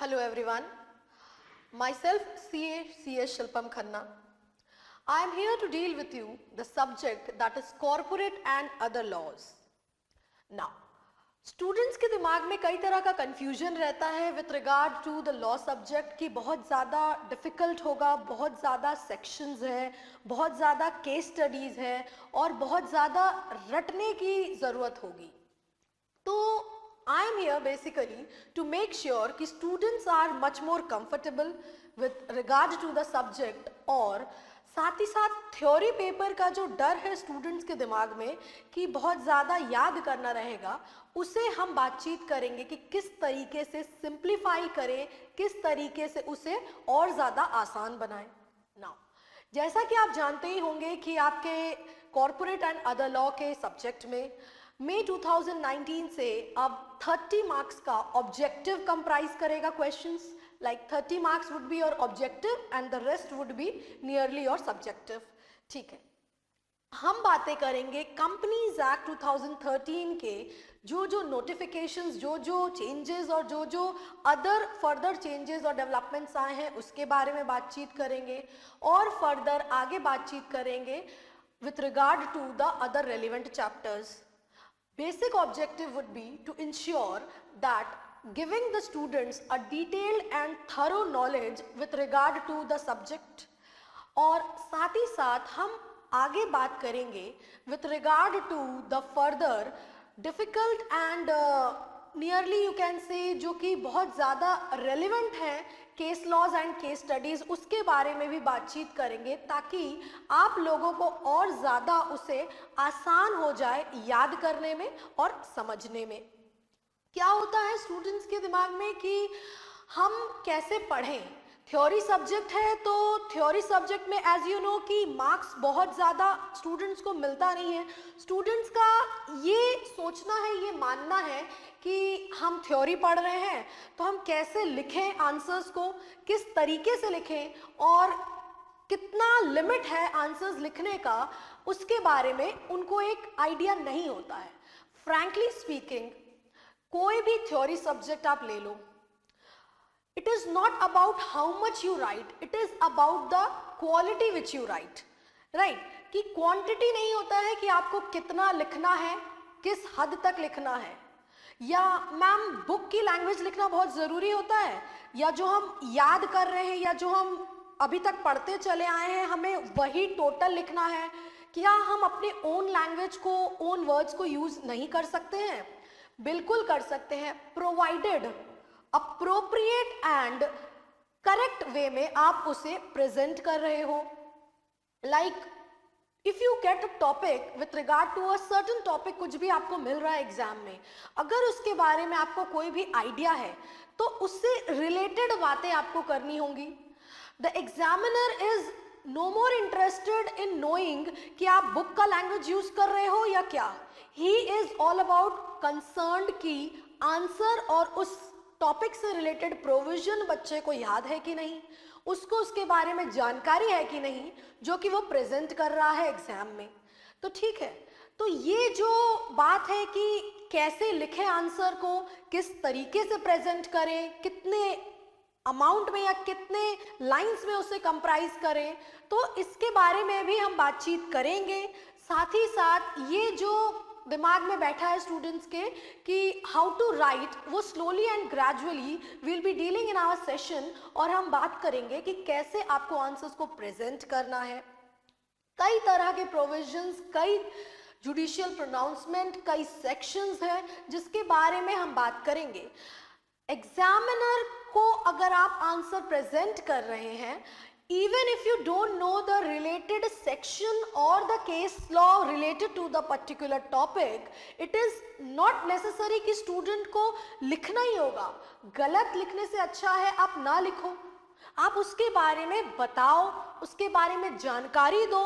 Hello everyone, myself CA CS Shilpam Khanna. I am here to deal with you the subject that is corporate and other laws. Now, students के दिमाग में कई तरह का confusion रहता है with regard to the law subject कि बहुत ज़्यादा डिफ़िकल्ट होगा, बहुत ज़्यादा सेक्शंस है, बहुत ज़्यादा केस स्टडीज़ है और बहुत ज़्यादा रटने की ज़रूरत होगी. तो I am here basically to make sure कि students are much more comfortable with regard to the subject और साथ ही साथ थ्योरी पेपर का जो डर है स्टूडेंट्स के दिमाग में कि बहुत ज़्यादा याद करना रहेगा, उसे हम बातचीत करेंगे कि किस तरीके से सिंप्लीफाई करें, किस तरीके से उसे और ज़्यादा आसान बनाएं. नाउ जैसा कि आप जानते ही होंगे कि आपके कॉर्पोरेट एंड अदर लॉ के सब्जेक्ट में मई 2019 से अब 30 मार्क्स का ऑब्जेक्टिव कंप्राइज करेगा questions. Like 30 marks would be your objective and the rest would be nearly your subjective. ठीक है, हम बातें करेंगे कंपनीज एक्ट 2013 के जो नोटिफिकेशंस, जो चेंजेस और जो अदर फर्दर चेंजेस और डेवलपमेंट्स आए हैं उसके बारे में बातचीत करेंगे और फर्दर आगे बातचीत करेंगे with regard to the other relevant chapters. Basic objective would be to ensure that giving the students a detailed and thorough knowledge with regard to the subject और साथ ही साथ हम आगे बात करेंगे with regard to the further difficult and nearly you can say जो कि बहुत ज़्यादा relevant है case laws and case studies, उसके बारे में भी बातचीत करेंगे ताकि आप लोगों को और ज़्यादा उसे आसान हो जाए याद करने में और समझने में. क्या होता है स्टूडेंट्स के दिमाग में कि हम कैसे पढ़ें. थ्योरी सब्जेक्ट है तो थ्योरी सब्जेक्ट में एज यू नो कि मार्क्स बहुत ज़्यादा स्टूडेंट्स को मिलता नहीं है. स्टूडेंट्स का ये सोचना है, ये मानना है कि हम थ्योरी पढ़ रहे हैं तो हम कैसे लिखें आंसर्स को, किस तरीके से लिखें और कितना लिमिट है आंसर्स लिखने का, उसके बारे में उनको एक आइडिया नहीं होता है. फ्रैंकली स्पीकिंग, कोई भी थ्योरी सब्जेक्ट आप ले लो, it is not about how much you write, it is about the quality which you write. Right, कि क्वांटिटी नहीं होता है कि आपको कितना लिखना है, किस हद तक लिखना है, या मैम बुक की लैंग्वेज लिखना बहुत ज़रूरी होता है, या जो हम याद कर रहे हैं या जो हम अभी तक पढ़ते चले आए हैं हमें वही टोटल लिखना है. क्या हम अपने ओन लैंग्वेज को, ओन वर्ड्स को यूज़ नहीं कर सकते हैं? बिल्कुल कर सकते हैं, provided appropriate and correct way में आप उसे प्रेजेंट कर रहे हो. Like if you get a topic with regard to a certain topic, कुछ भी आपको मिल रहा है एग्जाम में, अगर उसके बारे में आपको कोई भी आइडिया है तो उससे रिलेटेड बातें आपको करनी होंगी. The examiner is no more interested in knowing कि आप बुक का लैंग्वेज यूज कर रहे हो या क्या. He is all about concerned कि आंसर और उस टॉपिक से रिलेटेड प्रोविजन बच्चे को याद है कि नहीं, उसको उसके बारे में जानकारी है कि नहीं जो कि वो प्रेजेंट कर रहा है एग्जाम में. तो ठीक है, तो ये जो बात है कि कैसे लिखें आंसर को, किस तरीके से प्रेजेंट करें, कितने अमाउंट में या कितने लाइंस में उसे कंप्राइज करें, तो इसके बारे में भी हम बातचीत करेंगे. साथ ही साथ ये जो दिमाग में बैठा है स्टूडेंट्स के कि हाउ टू राइट, वो slowly and gradually will be dealing in our session और हम बात करेंगे कि कैसे आपको आंसर्स को प्रेजेंट करना है. कई तरह के प्रोविजंस, कई जुडिशियल प्रोनाउंसमेंट, कई सेक्शंस हैं जिसके बारे में हम बात करेंगे. एग्जामिनर को अगर आप आंसर प्रेजेंट कर रहे हैं, even if you don't know the related section or the case law related to the particular topic, it is not necessary कि student को लिखना ही होगा. गलत लिखने से अच्छा है आप ना लिखो, आप उसके बारे में बताओ, उसके बारे में जानकारी दो.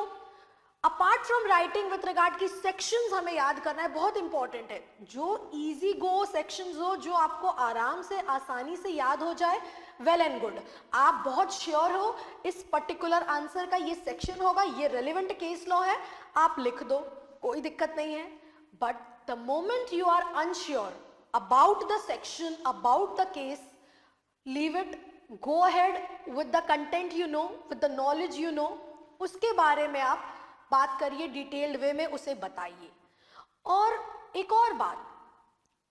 Apart from writing with regard की सेक्शंस हमें याद करना है, बहुत इंपॉर्टेंट है. जो इजी गो सेक्शंस हो, जो आपको आराम से आसानी से याद हो जाए, वेल एंड गुड. आप बहुत श्योर हो इस पर्टिकुलर आंसर का ये सेक्शन होगा, ये रेलिवेंट केस लॉ है, आप लिख दो, कोई दिक्कत नहीं है. But the moment you are unsure about the section, about the case, leave it, go ahead with the content you know, with the knowledge you know, उसके बारे में आप बात करिए, डिटेल्ड वे में उसे बताइए। और एक और बात,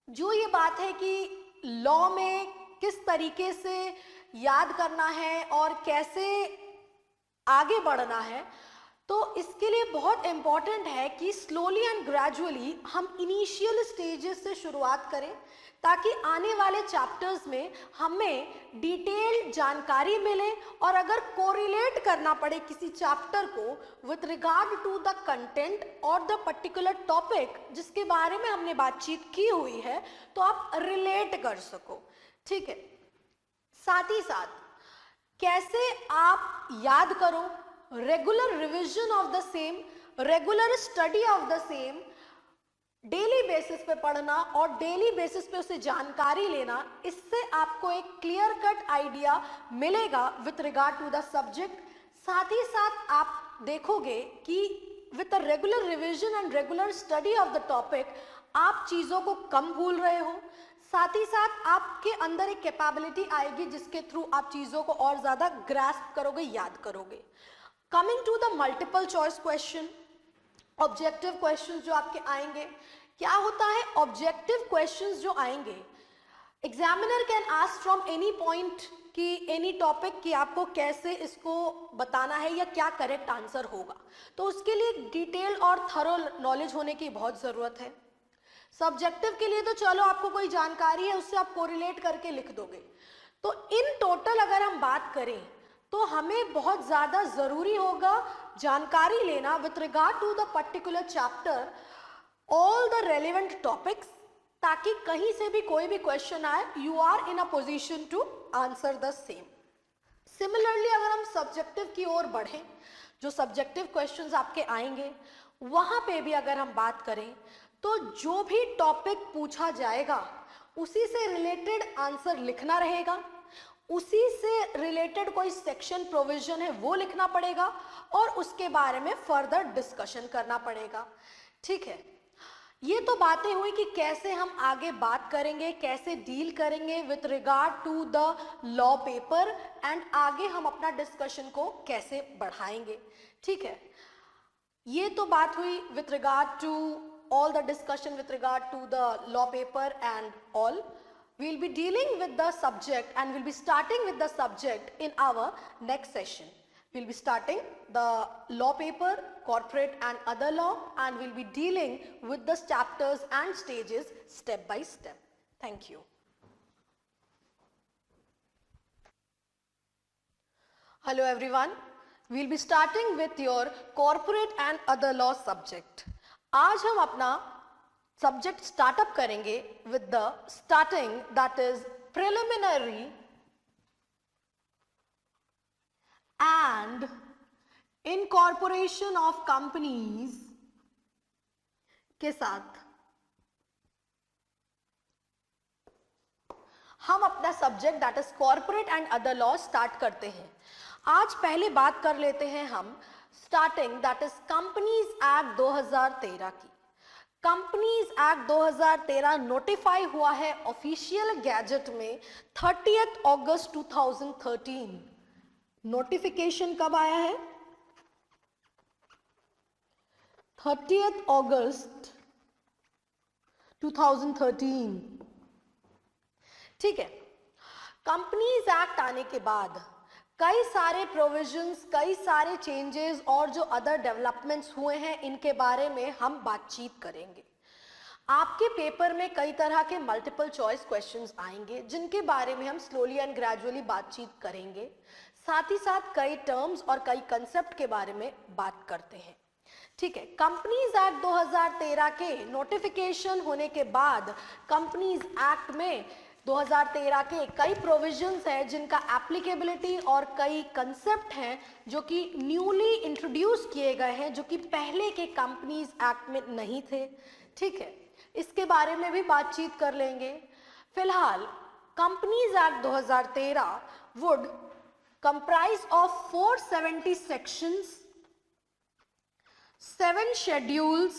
जो ये बात है कि लॉ में किस तरीके से याद करना है और कैसे आगे बढ़ना है, तो इसके लिए बहुत इंपॉर्टेंट है कि स्लोली एंड ग्रेजुअली हम इनिशियल स्टेजेस से शुरुआत करें, ताकि आने वाले चैप्टर्स में हमें डिटेल्ड जानकारी मिले, और अगर कोरिलेट करना पड़े किसी चैप्टर को with regard to the content और द पर्टिकुलर टॉपिक जिसके बारे में हमने बातचीत की हुई है, तो आप रिलेट कर सको। ठीक है, साथ ही साथ कैसे आप याद करो, regular revision of the same, regular study of the same, daily basis पे पढ़ना और डेली बेसिस पे उसे जानकारी लेना, इससे आपको एक क्लियर कट आइडिया मिलेगा with regard to the subject. साथ ही साथ आप देखोगे कि with a regular revision and regular study of the topic आप चीज़ों को कम भूल रहे हो, साथ ही साथ आपके अंदर एक कैपेबिलिटी आएगी जिसके थ्रू आप चीज़ों को और ज़्यादा ग्रास्प करोगे, याद करोगे। Coming to the multiple choice question, objective questions जो आपके आएंगे, क्या होता है ऑब्जेक्टिव क्वेश्चंस जो आएंगे, examiner can ask from any point कि एनी टॉपिक कि आपको कैसे इसको बताना है या क्या करेक्ट आंसर होगा, तो उसके लिए डिटेल और थरो नॉलेज होने की बहुत ज़रूरत है। सब्जेक्टिव के लिए तो चलो आपको कोई जानकारी है उससे आप कोरिलेट करके लिख दोगे, तो इन टोटल अगर हम बात करें तो हमें बहुत ज़्यादा ज़रूरी होगा जानकारी लेना with regard to the particular chapter, all the relevant topics, ताकि कहीं से भी कोई भी क्वेश्चन आए you are in a position to answer the same. Similarly अगर हम सब्जेक्टिव की ओर बढ़ें, जो सब्जेक्टिव क्वेश्चंस आपके आएंगे वहाँ पे भी अगर हम बात करें तो जो भी टॉपिक पूछा जाएगा उसी से रिलेटेड आंसर लिखना रहेगा, उसी से रिलेटेड कोई सेक्शन प्रोविजन है वो लिखना पड़ेगा और उसके बारे में फर्दर डिस्कशन करना पड़ेगा। ठीक है, ये तो बातें हुई कि कैसे हम आगे बात करेंगे, कैसे डील करेंगे with regard to the law paper, and आगे हम अपना डिस्कशन को कैसे बढ़ाएंगे। ठीक है, ये तो बात हुई with regard to all the discussion with regard to the law paper and all. We'll be dealing with the subject and we'll be starting with the subject in our next session. We'll be starting the law paper, corporate and other law, and we'll be dealing with the chapters and stages step by step. Thank you. Hello everyone. We'll be starting with your corporate and other law subject. आज हम अपना subject startup करेंगे with the starting that is preliminary and incorporation of companies के साथ हम अपना subject that is corporate and other law start करते हैं। आज पहले बात कर लेते हैं हम starting that is companies act 2013 की। कंपनीज एक्ट 2013 नोटिफाई हुआ है ऑफिशियल गैजेट में 30 अगस्त 2013। नोटिफिकेशन कब आया है? 30 अगस्त 2013। ठीक है, कंपनीज एक्ट आने के बाद कई सारे प्रोविजंस, कई सारे चेंजेस और जो अदर डेवलपमेंट्स हुए हैं इनके बारे में हम बातचीत करेंगे। आपके पेपर में कई तरह के मल्टीपल चॉइस क्वेश्चंस आएंगे जिनके बारे में हम स्लोली एंड ग्रेजुअली बातचीत करेंगे। साथ ही साथ कई टर्म्स और कई कंसेप्ट के बारे में बात करते हैं। ठीक है, कंपनीज एक्ट 2013 के नोटिफिकेशन होने के बाद कंपनीज एक्ट में 2013 के कई प्रोविजंस हैं जिनका एप्लीकेबिलिटी और कई कंसेप्ट हैं जो कि न्यूली इंट्रोड्यूस किए गए हैं, जो कि पहले के कंपनीज एक्ट में नहीं थे। ठीक है, इसके बारे में भी बातचीत कर लेंगे। फिलहाल companies act 2013 would comprise of 470 sections, 7 schedules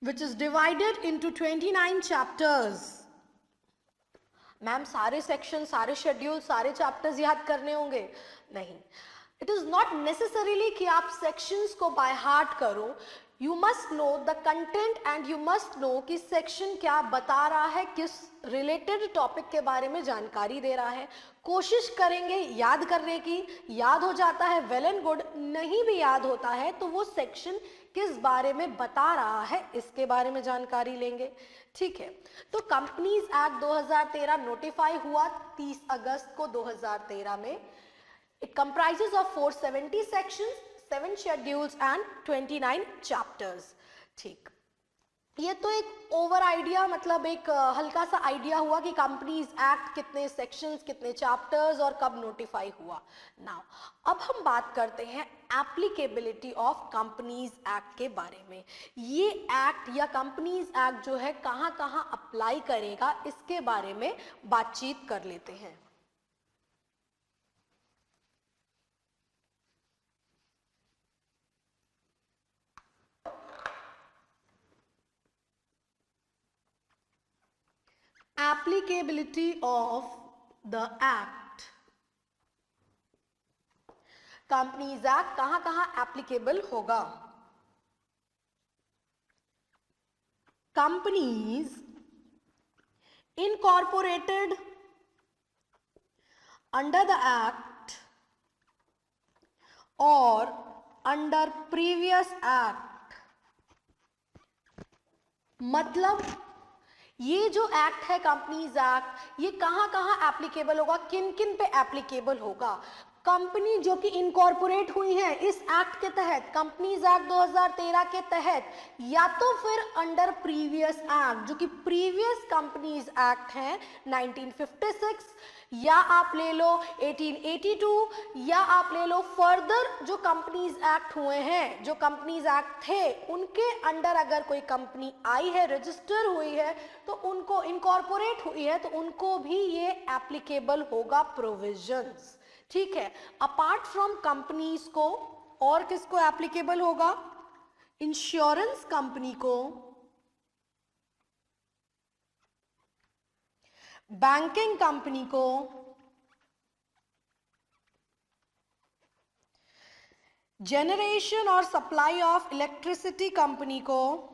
which is divided into 29 chapters ma'am सारे सेक्शन, सारे शेड्यूल, सारे चैप्टर्स याद करने होंगे? नहीं, इट इज नॉट नेसेसरीली कि आप सेक्शंस को बाय हार्ट करो. You must know the content and you must know कि सेक्शन क्या बता रहा है, किस रिलेटेड टॉपिक के बारे में जानकारी दे रहा है. कोशिश करेंगे याद करने की, याद हो जाता है वेल एंड गुड, नहीं भी याद होता है तो वो सेक्शन किस बारे में बता रहा है इसके बारे में जानकारी लेंगे. ठीक है, तो कंपनीज एक्ट 2013 नोटिफाई हुआ 30 अगस्त को 2013 में. It comprises of 470 sections, 7 schedules and 29 chapters. ठीक, ये तो एक ओवर आइडिया, मतलब एक हल्का सा आइडिया हुआ कि कंपनीज एक्ट कितने सेक्शंस, कितने चैप्टर्स और कब नोटिफाई हुआ. नाउ अब हम बात करते हैं एप्लीकेबिलिटी ऑफ कंपनीज एक्ट के बारे में. ये एक्ट या कंपनीज एक्ट जो है कहाँ कहाँ अप्लाई करेगा इसके बारे में बातचीत कर लेते हैं. Applicability of the Act. Companies act कहां कहां एप्लीकेबल होगा? Companies incorporated under the act और अंडर प्रीवियस एक्ट. मतलब ये जो एक्ट है कंपनीज एक्ट, ये कहां कहां एप्लीकेबल होगा, किन किन पे एप्लीकेबल होगा. कंपनी जो कि इनकॉर्पोरेट हुई है इस एक्ट के तहत, कंपनीज एक्ट 2013 के तहत, या तो फिर अंडर प्रीवियस एक्ट जो कि प्रीवियस कंपनीज एक्ट है 1956, या आप ले लो 1882, या आप ले लो फर्दर जो कंपनीज एक्ट हुए हैं, जो कंपनीज एक्ट थे उनके अंडर अगर कोई कंपनी आई है, रजिस्टर हुई है, तो उनको इनकॉर्पोरेट हुई है तो उनको भी ये एप्लीकेबल होगा प्रोविजंस. ठीक है, अपार्ट फ्रॉम कंपनीज को और किसको एप्लीकेबल होगा? इंश्योरेंस कंपनी को, बैंकिंग कंपनी को, जनरेशन और सप्लाई ऑफ इलेक्ट्रिसिटी कंपनी को,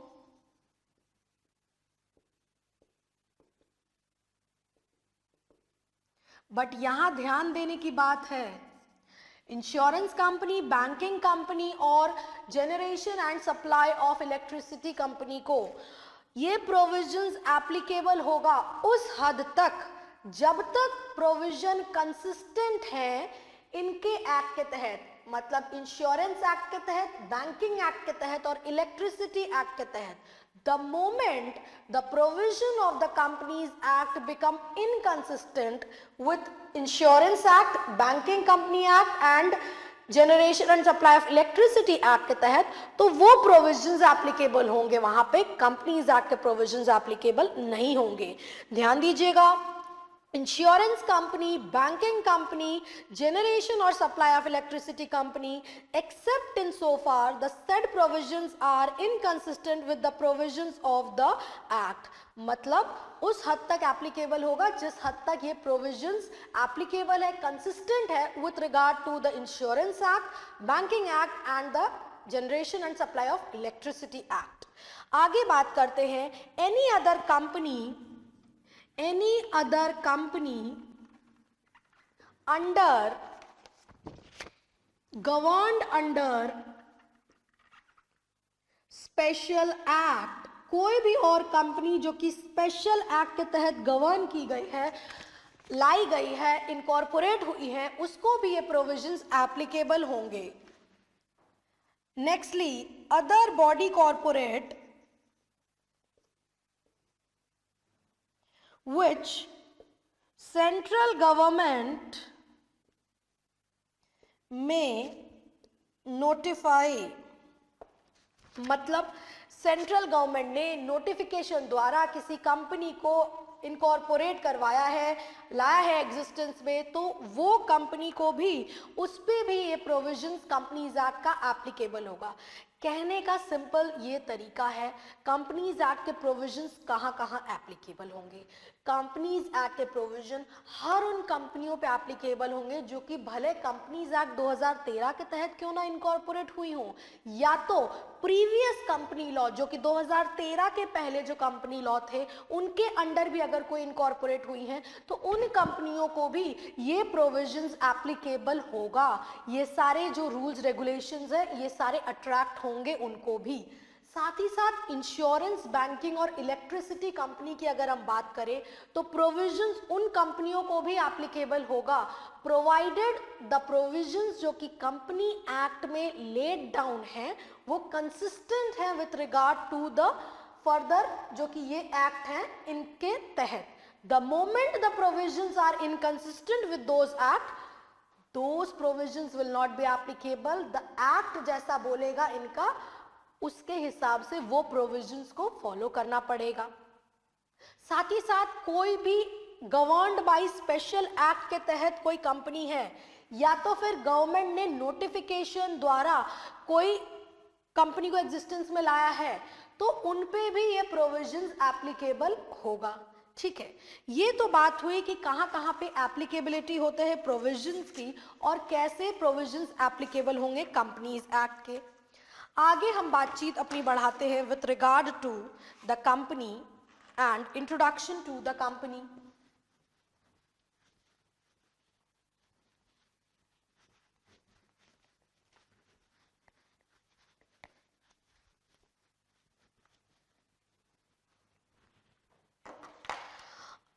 बट यहां ध्यान देने की बात है, इंश्योरेंस कंपनी, बैंकिंग कंपनी और generation and supply of electricity company को ये प्रोविजंस एप्लीकेबल होगा उस हद तक जब तक प्रोविजन कंसिस्टेंट है इनके एक्ट के तहत. मतलब इंश्योरेंस एक्ट के तहत, बैंकिंग एक्ट के तहत और इलेक्ट्रिसिटी एक्ट के तहत. The moment the provision of the Companies Act become inconsistent with Insurance Act, Banking Company Act and Generation and Supply of Electricity Act के तहत, तो वो provisions applicable होंगे, वहां पे Companies Act के provisions applicable नहीं होंगे. ध्यान दीजिएगा, insurance company, banking company, generation और supply of electricity company, except in so far the said provisions are inconsistent with the provisions of the act. मतलब उस हद तक एप्लीकेबल होगा जिस हद तक ये प्रोविजंस एप्लीकेबल है, कंसिस्टेंट है with regard to the insurance act, banking act and the generation and supply of electricity act. आगे बात करते हैं, any other company governed under special act, कोई भी और कंपनी जो कि स्पेशल एक्ट के तहत गवर्न की गई है, लाई गई है, इनकॉर्पोरेट हुई है, उसको भी ये प्रोविजंस एप्लीकेबल होंगे. Nextly, other body corporate which central government may notify. मतलब सेंट्रल गवर्नमेंट ने नोटिफिकेशन द्वारा किसी कंपनी को इनकॉर्पोरेट करवाया है, लाया है एग्जिस्टेंस में, तो वो कंपनी को भी, उस पे भी ये प्रोविजंस कंपनीज एक्ट का एप्लीकेबल होगा. कहने का सिंपल ये तरीका है, कंपनीज एक्ट के प्रोविजंस कहाँ कहाँ एप्लीकेबल होंगे। कंपनीज एक्ट के प्रोविजन हर उन कंपनियों पे एप्लीकेबल होंगे जो कि भले कंपनीज एक्ट 2013 के तहत क्यों ना इनकॉर्पोरेट हुई हो, या तो प्रीवियस कंपनी लॉ जो कि 2013 के पहले जो कंपनी लॉ थे उनके अंडर भी अगर कोई इनकॉर्पोरेट हुई है तो उन कंपनियों को भी ये प्रोविजंस एप्लीकेबल होगा। ये सारे जो रूल्स रेगुलेशंस है ये सारे अट्रैक्ट होंगे उनको भी। साथ ही साथ इंश्योरेंस, बैंकिंग और इलेक्ट्रिसिटी कंपनी की अगर हम बात करें तो प्रोविजंस उन कंपनियों को भी एप्लीकेबल होगा, प्रोवाइडेड द प्रोविजंस जो कि कंपनी एक्ट में लेड डाउन है वो कंसिस्टेंट है with regard to the further जो कि ये एक्ट है इनके तहत। The moment the provisions are inconsistent with those act, those provisions will not be applicable। the act जैसा बोलेगा इनका उसके हिसाब से वो प्रोविजंस को फॉलो करना पड़ेगा। साथ ही साथ कोई भी गवर्न्ड बाय स्पेशल एक्ट के तहत कोई कंपनी है या तो फिर गवर्नमेंट ने नोटिफिकेशन द्वारा कोई कंपनी को एग्जिस्टेंस में लाया है तो उन पे भी ये प्रोविजंस एप्लीकेबल होगा। ठीक है, ये तो बात हुई कि कहाँ कहाँ पे एप्लीकेबिलिटी होते हैं प्रोविजंस की और कैसे प्रोविजंस एप्लीकेबल होंगे कंपनीज एक्ट के। आगे हम बातचीत अपनी बढ़ाते हैं with regard to the company and introduction to the company.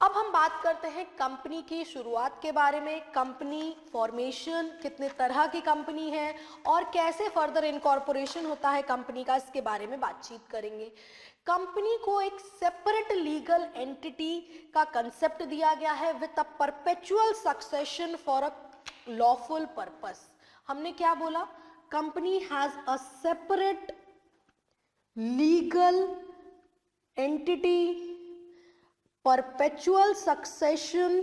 अब हम बात करते हैं कंपनी की शुरुआत के बारे में। कंपनी फॉर्मेशन, कितने तरह की कंपनी है और कैसे फर्दर इनकॉर्पोरेशन होता है कंपनी का, इसके बारे में बातचीत करेंगे। कंपनी को एक सेपरेट लीगल एंटिटी का कंसेप्ट दिया गया है with a perpetual succession for a lawful purpose. हमने क्या बोला, company has a separate legal entity, perpetual succession,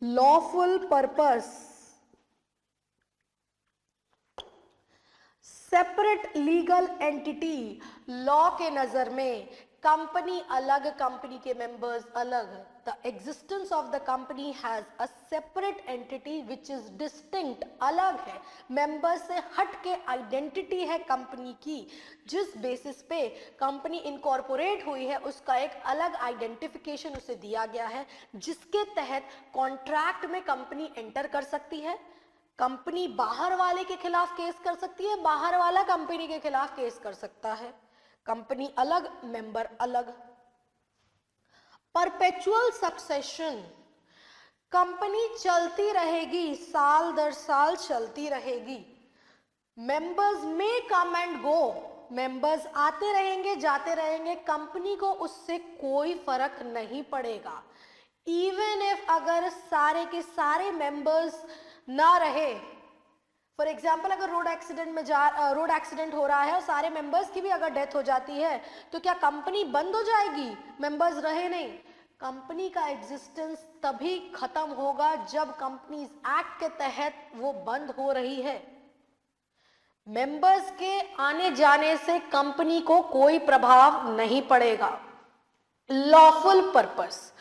lawful purpose, separate legal entity। Law के नजर में कंपनी अलग, कंपनी के मेंबर्स अलग। The existence of the company has a separate entity which is distinct, अलग है, मेंबर्स से हट के आइडेंटिटी है कंपनी की, जिस बेसिस पे कंपनी इनकॉर्पोरेट हुई है उसका एक अलग आइडेंटिफिकेशन उसे दिया गया है, जिसके तहत कॉन्ट्रैक्ट में कंपनी एंटर कर सकती है। कंपनी बाहर वाले के खिलाफ केस कर सकती है, बाहर वाला कंपनी के खिलाफ केस कर सकता है। कंपनी अलग, मेंबर अलग। परपेचुअल सक्सेशन, कंपनी चलती रहेगी, साल दर साल चलती रहेगी। मेंबर्स में कम एंड गो, मेंबर्स आते रहेंगे जाते रहेंगे, कंपनी को उससे कोई फर्क नहीं पड़ेगा। इवन इफ अगर सारे के सारे मेंबर्स ना रहे, फॉर एग्जाम्पल अगर रोड एक्सीडेंट हो रहा है और सारे मेंबर्स की भी अगर डेथ हो जाती है तो क्या कंपनी बंद हो जाएगी? मेंबर्स रहे नहीं। कंपनी का एग्जिस्टेंस तभी खत्म होगा जब कंपनीज एक्ट के तहत वो बंद हो रही है। मेंबर्स के आने जाने से कंपनी को कोई प्रभाव नहीं पड़ेगा। लॉफुल पर्पस,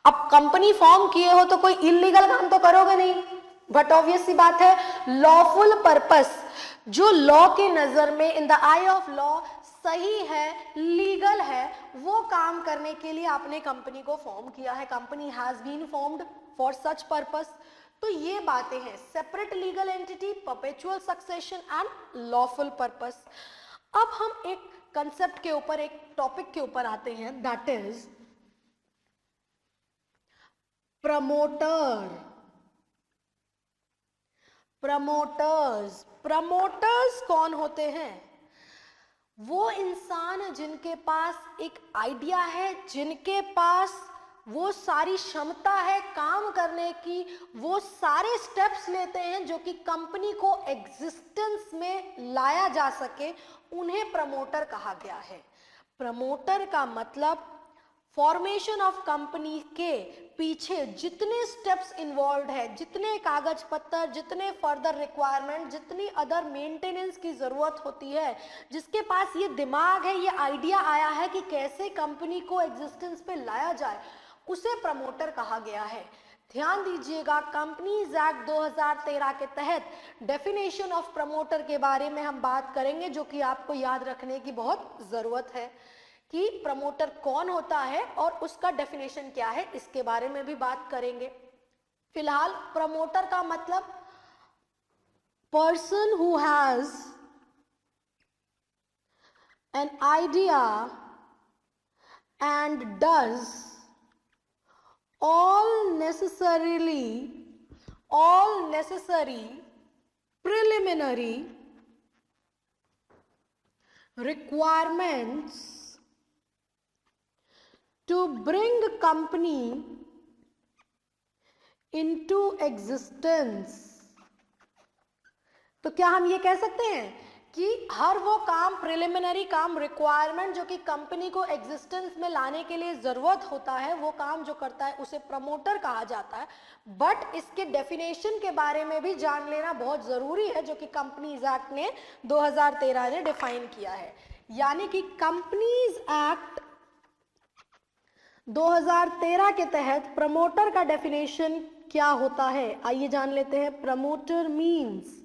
अब कंपनी फॉर्म किए हो तो कोई इलीगल काम तो करोगे नहीं, बट ऑब्वियस सी बात है लॉफुल पर्पस जो लॉ के नजर में in the I of law सही है, लीगल है, वो काम करने के लिए आपने कंपनी को फॉर्म किया है। Company has been formed for such purpose. तो ये बातें हैं, separate legal entity, perpetual succession and lawful purpose. अब हम एक कंसेप्ट के ऊपर, एक टॉपिक के ऊपर आते हैं, दैट इज प्रमोटर। प्रमोटर्स कौन होते हैं? वो इंसान जिनके पास एक आइडिया है, जिनके पास वो सारी क्षमता है काम करने की, वो सारे स्टेप्स लेते हैं जो कि कंपनी को एग्जिस्टेंस में लाया जा सके, उन्हें प्रमोटर कहा गया है। प्रमोटर का मतलब फॉर्मेशन ऑफ कंपनी के पीछे जितने स्टेप्स इन्वॉल्व है, जितने कागज पत्तर, जितने फर्दर रिक्वायरमेंट, जितनी अदर मेंटेनेंस की जरूरत होती है, जिसके पास ये दिमाग है, ये आइडिया आया है कि कैसे कंपनी को एग्जिस्टेंस पे लाया जाए, उसे प्रमोटर कहा गया है। ध्यान दीजिएगा, कंपनीज एक्ट 2013 के तहत डेफिनेशन ऑफ प्रमोटर के बारे में हम बात करेंगे, जो कि आपको याद रखने की बहुत जरूरत है कि प्रमोटर कौन होता है और उसका डेफिनेशन क्या है, इसके बारे में भी बात करेंगे। फिलहाल प्रमोटर का मतलब person who has an idea and does all necessary preliminary requirements to bring company into existence। तो क्या हम ये कह सकते हैं कि हर वो काम, प्रिलिमिनरी काम, रिक्वायरमेंट जो कि कंपनी को एग्जिस्टेंस में लाने के लिए जरूरत होता है, वो काम जो करता है उसे प्रमोटर कहा जाता है। बट इसके डेफिनेशन के बारे में भी जान लेना बहुत जरूरी है, जो कि कंपनीज एक्ट ने 2013 ने डिफाइन किया है। यानी कि कंपनीज एक्ट 2013 के तहत प्रमोटर का डेफिनेशन क्या होता है, आइए जान लेते हैं। Promoter means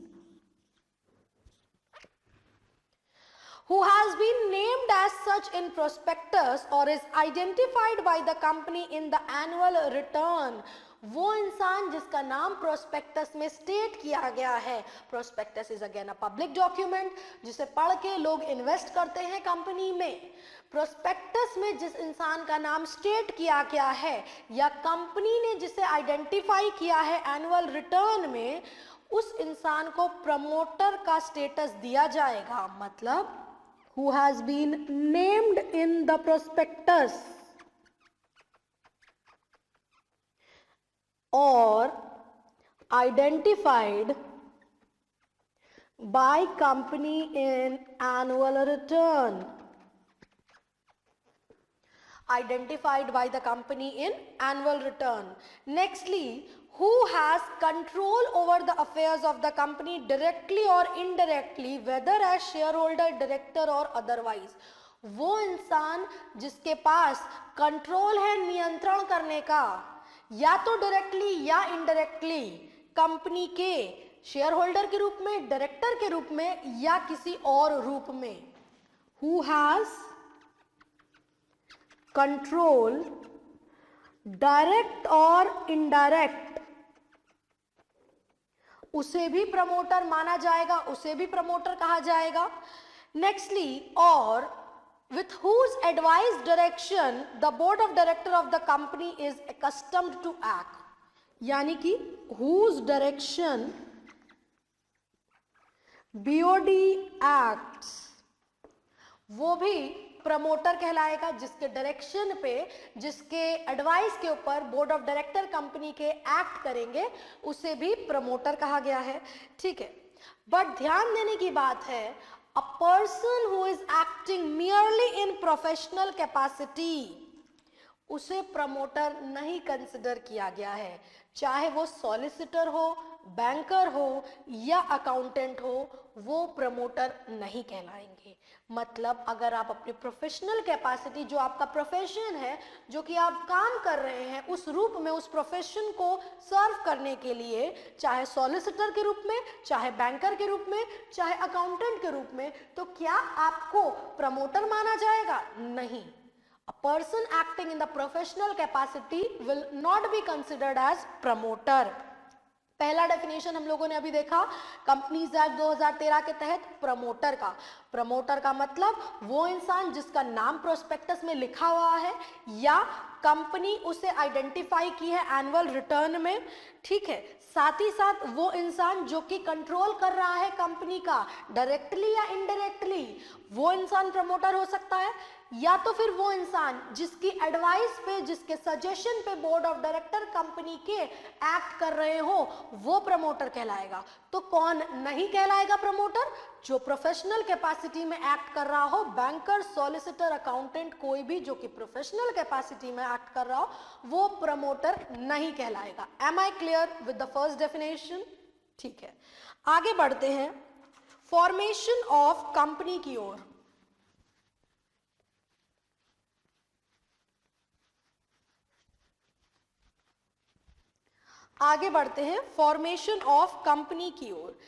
who has been named as such in prospectus or is identified by the company in the annual return। वो इंसान जिसका नाम प्रोस्पेक्टस में स्टेट किया गया है। Prospectus is again a public document जिसे पढ़ के लोग इन्वेस्ट करते हैं कंपनी में। प्रोस्पेक्टस में जिस इंसान का नाम स्टेट किया गया है या कंपनी ने जिसे आइडेंटिफाई किया है एनुअल रिटर्न में, उस इंसान को प्रमोटर का स्टेटस दिया जाएगा। मतलब who has been named in the prospectus or identified by company in annual return, identified by the company in annual return। Nextly, who has control over the affairs of the company directly or indirectly, whether as shareholder, director or otherwise। वो इंसान जिसके पास control है नियंत्रण करने का, या तो directly या इनडायरेक्टली, कंपनी के शेयर होल्डर के रूप में, डायरेक्टर के रूप में या किसी और रूप में। Who has control direct or indirect, उसे भी प्रमोटर माना जाएगा, उसे भी प्रमोटर कहा जाएगा। नेक्स्टली, और with whose advice direction the board of director of the company is accustomed to act। यानी कि whose direction BOD acts, वो भी प्रमोटर कहलाएगा। जिसके डायरेक्शन पे, जिसके एडवाइस के ऊपर बोर्ड ऑफ डायरेक्टर कंपनी के एक्ट करेंगे, उसे भी प्रमोटर कहा गया है। ठीक है, बट ध्यान देने की बात है, a person who is acting merely in professional capacity, उसे प्रमोटर नहीं कंसिडर किया गया है। चाहे वो सॉलिसिटर हो, बैंकर हो या अकाउंटेंट हो, वो प्रमोटर नहीं कहलाएंगे। मतलब अगर आप अपनी प्रोफेशनल कैपेसिटी, जो आपका प्रोफेशन है, जो कि आप काम कर रहे हैं, उस रूप में, उस प्रोफेशन को सर्व करने के लिए, चाहे सॉलिसिटर के रूप में, चाहे बैंकर के रूप में, चाहे अकाउंटेंट के रूप में, तो क्या आपको प्रमोटर माना जाएगा? नहीं। A person acting in the professional capacity will not be considered as promoter। पहला डेफिनेशन हम लोगों ने अभी देखा कंपनीज एक्ट 2013 के तहत प्रमोटर का। प्रमोटर का मतलब वो इंसान जिसका नाम प्रोस्पेक्टस में लिखा हुआ है या कंपनी उसे आइडेंटिफाई की है एनुअल रिटर्न में। ठीक है, साथ ही साथ वो इंसान जो कि कंट्रोल कर रहा है कंपनी का डायरेक्टली या इनडायरेक्टली, वो इंसान प्रमोटर हो सकता है। या तो फिर वो इंसान जिसकी एडवाइस पे, जिसके सजेशन पे बोर्ड ऑफ डायरेक्टर कंपनी के एक्ट कर रहे हो, वो प्रमोटर कहलाएगा। तो कौन नहीं कहलाएगा प्रमोटर? जो प्रोफेशनल कैपेसिटी में एक्ट कर रहा हो, बैंकर, सॉलिसिटर, अकाउंटेंट, कोई भी जो कि प्रोफेशनल कैपेसिटी में एक्ट कर रहा हो, वो प्रमोटर नहीं कहलाएगा। Am I clear with the first definition? ठीक है, आगे बढ़ते हैं फॉर्मेशन ऑफ कंपनी की ओर। आगे बढ़ते हैं फॉर्मेशन ऑफ कंपनी की ओर।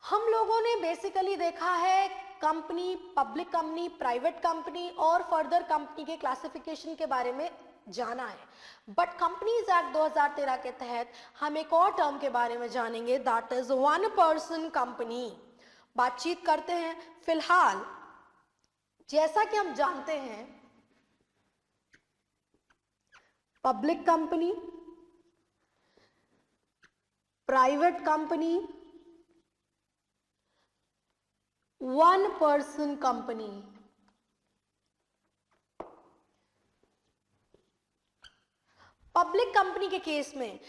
हम लोगों ने बेसिकली देखा है company, public company, private company और फर्दर कंपनी के क्लासिफिकेशन के बारे में जाना है, बट कंपनीज एक्ट 2013 के तहत हम एक और टर्म के बारे में जानेंगे, that is one person company. बातचीत करते हैं। फिलहाल जैसा कि हम जानते हैं, public company, private company, one person company. Public company के केस में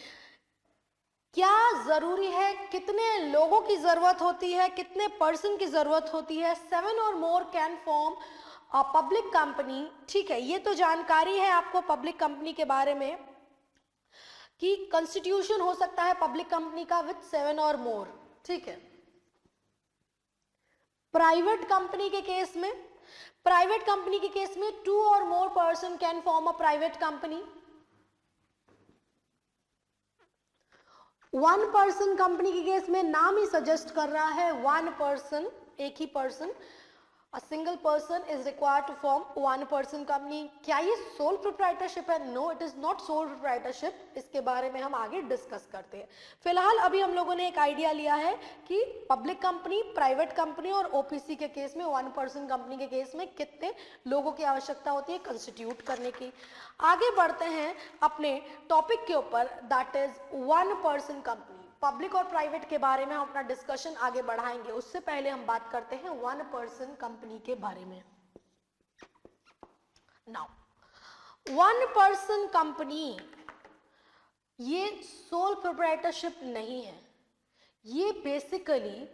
क्या जरूरी है, कितने लोगों की जरूरत होती है, कितने पर्सन की जरूरत होती है? 7 और more can form a public company. ठीक है, ये तो जानकारी है आपको पब्लिक कंपनी के बारे में कि कॉन्स्टिट्यूशन हो सकता है पब्लिक कंपनी का विद 7 और मोर। ठीक है, प्राइवेट कंपनी के केस में, प्राइवेट कंपनी के केस में 2 और more person can form a private company. One person company के केस में नाम ही सजेस्ट कर रहा है वन पर्सन, एक ही person, a single person is required to form one person company. क्या ये सोल प्रोप्राइटरशिप है? No, it is not sole proprietorship. इसके बारे में हम आगे डिस्कस करते हैं। फिलहाल अभी हम लोगों ने एक आइडिया लिया है कि पब्लिक कंपनी, प्राइवेट कंपनी और ओपीसी के केस में, वन पर्सन कंपनी के केस में कितने लोगों की आवश्यकता होती है कंस्टिट्यूट करने की। आगे बढ़ते हैं अपने टॉपिक के ऊपर, that is one person company. Public और प्राइवेट के बारे में हम अपना डिस्कशन आगे बढ़ाएंगे, उससे पहले हम बात करते हैं वन पर्सन कंपनी के बारे में। नाउ वन पर्सन कंपनी ये सोल प्रोप्राइटरशिप नहीं है, ये बेसिकली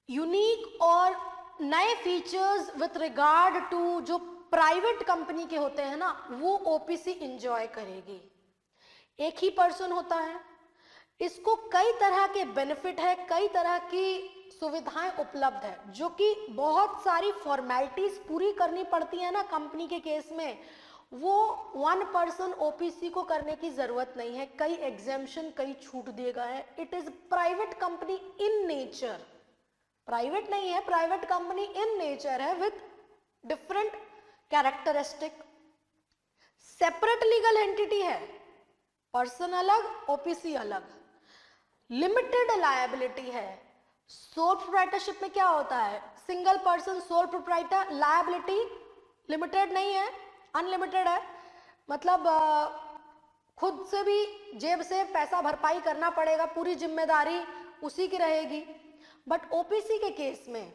यूनिक और नए फीचर्स विथ रिगार्ड टू जो प्राइवेट कंपनी के होते हैं ना, वो ओपीसी एंजॉय करेगी। एक ही पर्सन होता है, इसको कई तरह के बेनिफिट है, कई तरह की सुविधाएं उपलब्ध है, जो कि बहुत सारी फॉर्मेलिटीज पूरी करनी पड़ती है ना कंपनी के केस में, वो वन पर्सन ओपीसी को करने की जरूरत नहीं है। कई एग्जेम्पशन, कई छूट दिए गए हैं। It is private company in nature, private नहीं है, प्राइवेट कंपनी इन नेचर है with different characteristic. Separate legal entity है, पर्सन अलग, ओपीसी अलग। लिमिटेड लायबिलिटी है। सोल प्रोप्राइटरशिप में क्या होता है? Single person sole proprietor, liability limited नहीं है, अनलिमिटेड है। मतलब खुद से भी जेब से पैसा भरपाई करना पड़ेगा, पूरी जिम्मेदारी उसी की रहेगी। बट ओपीसी के केस में,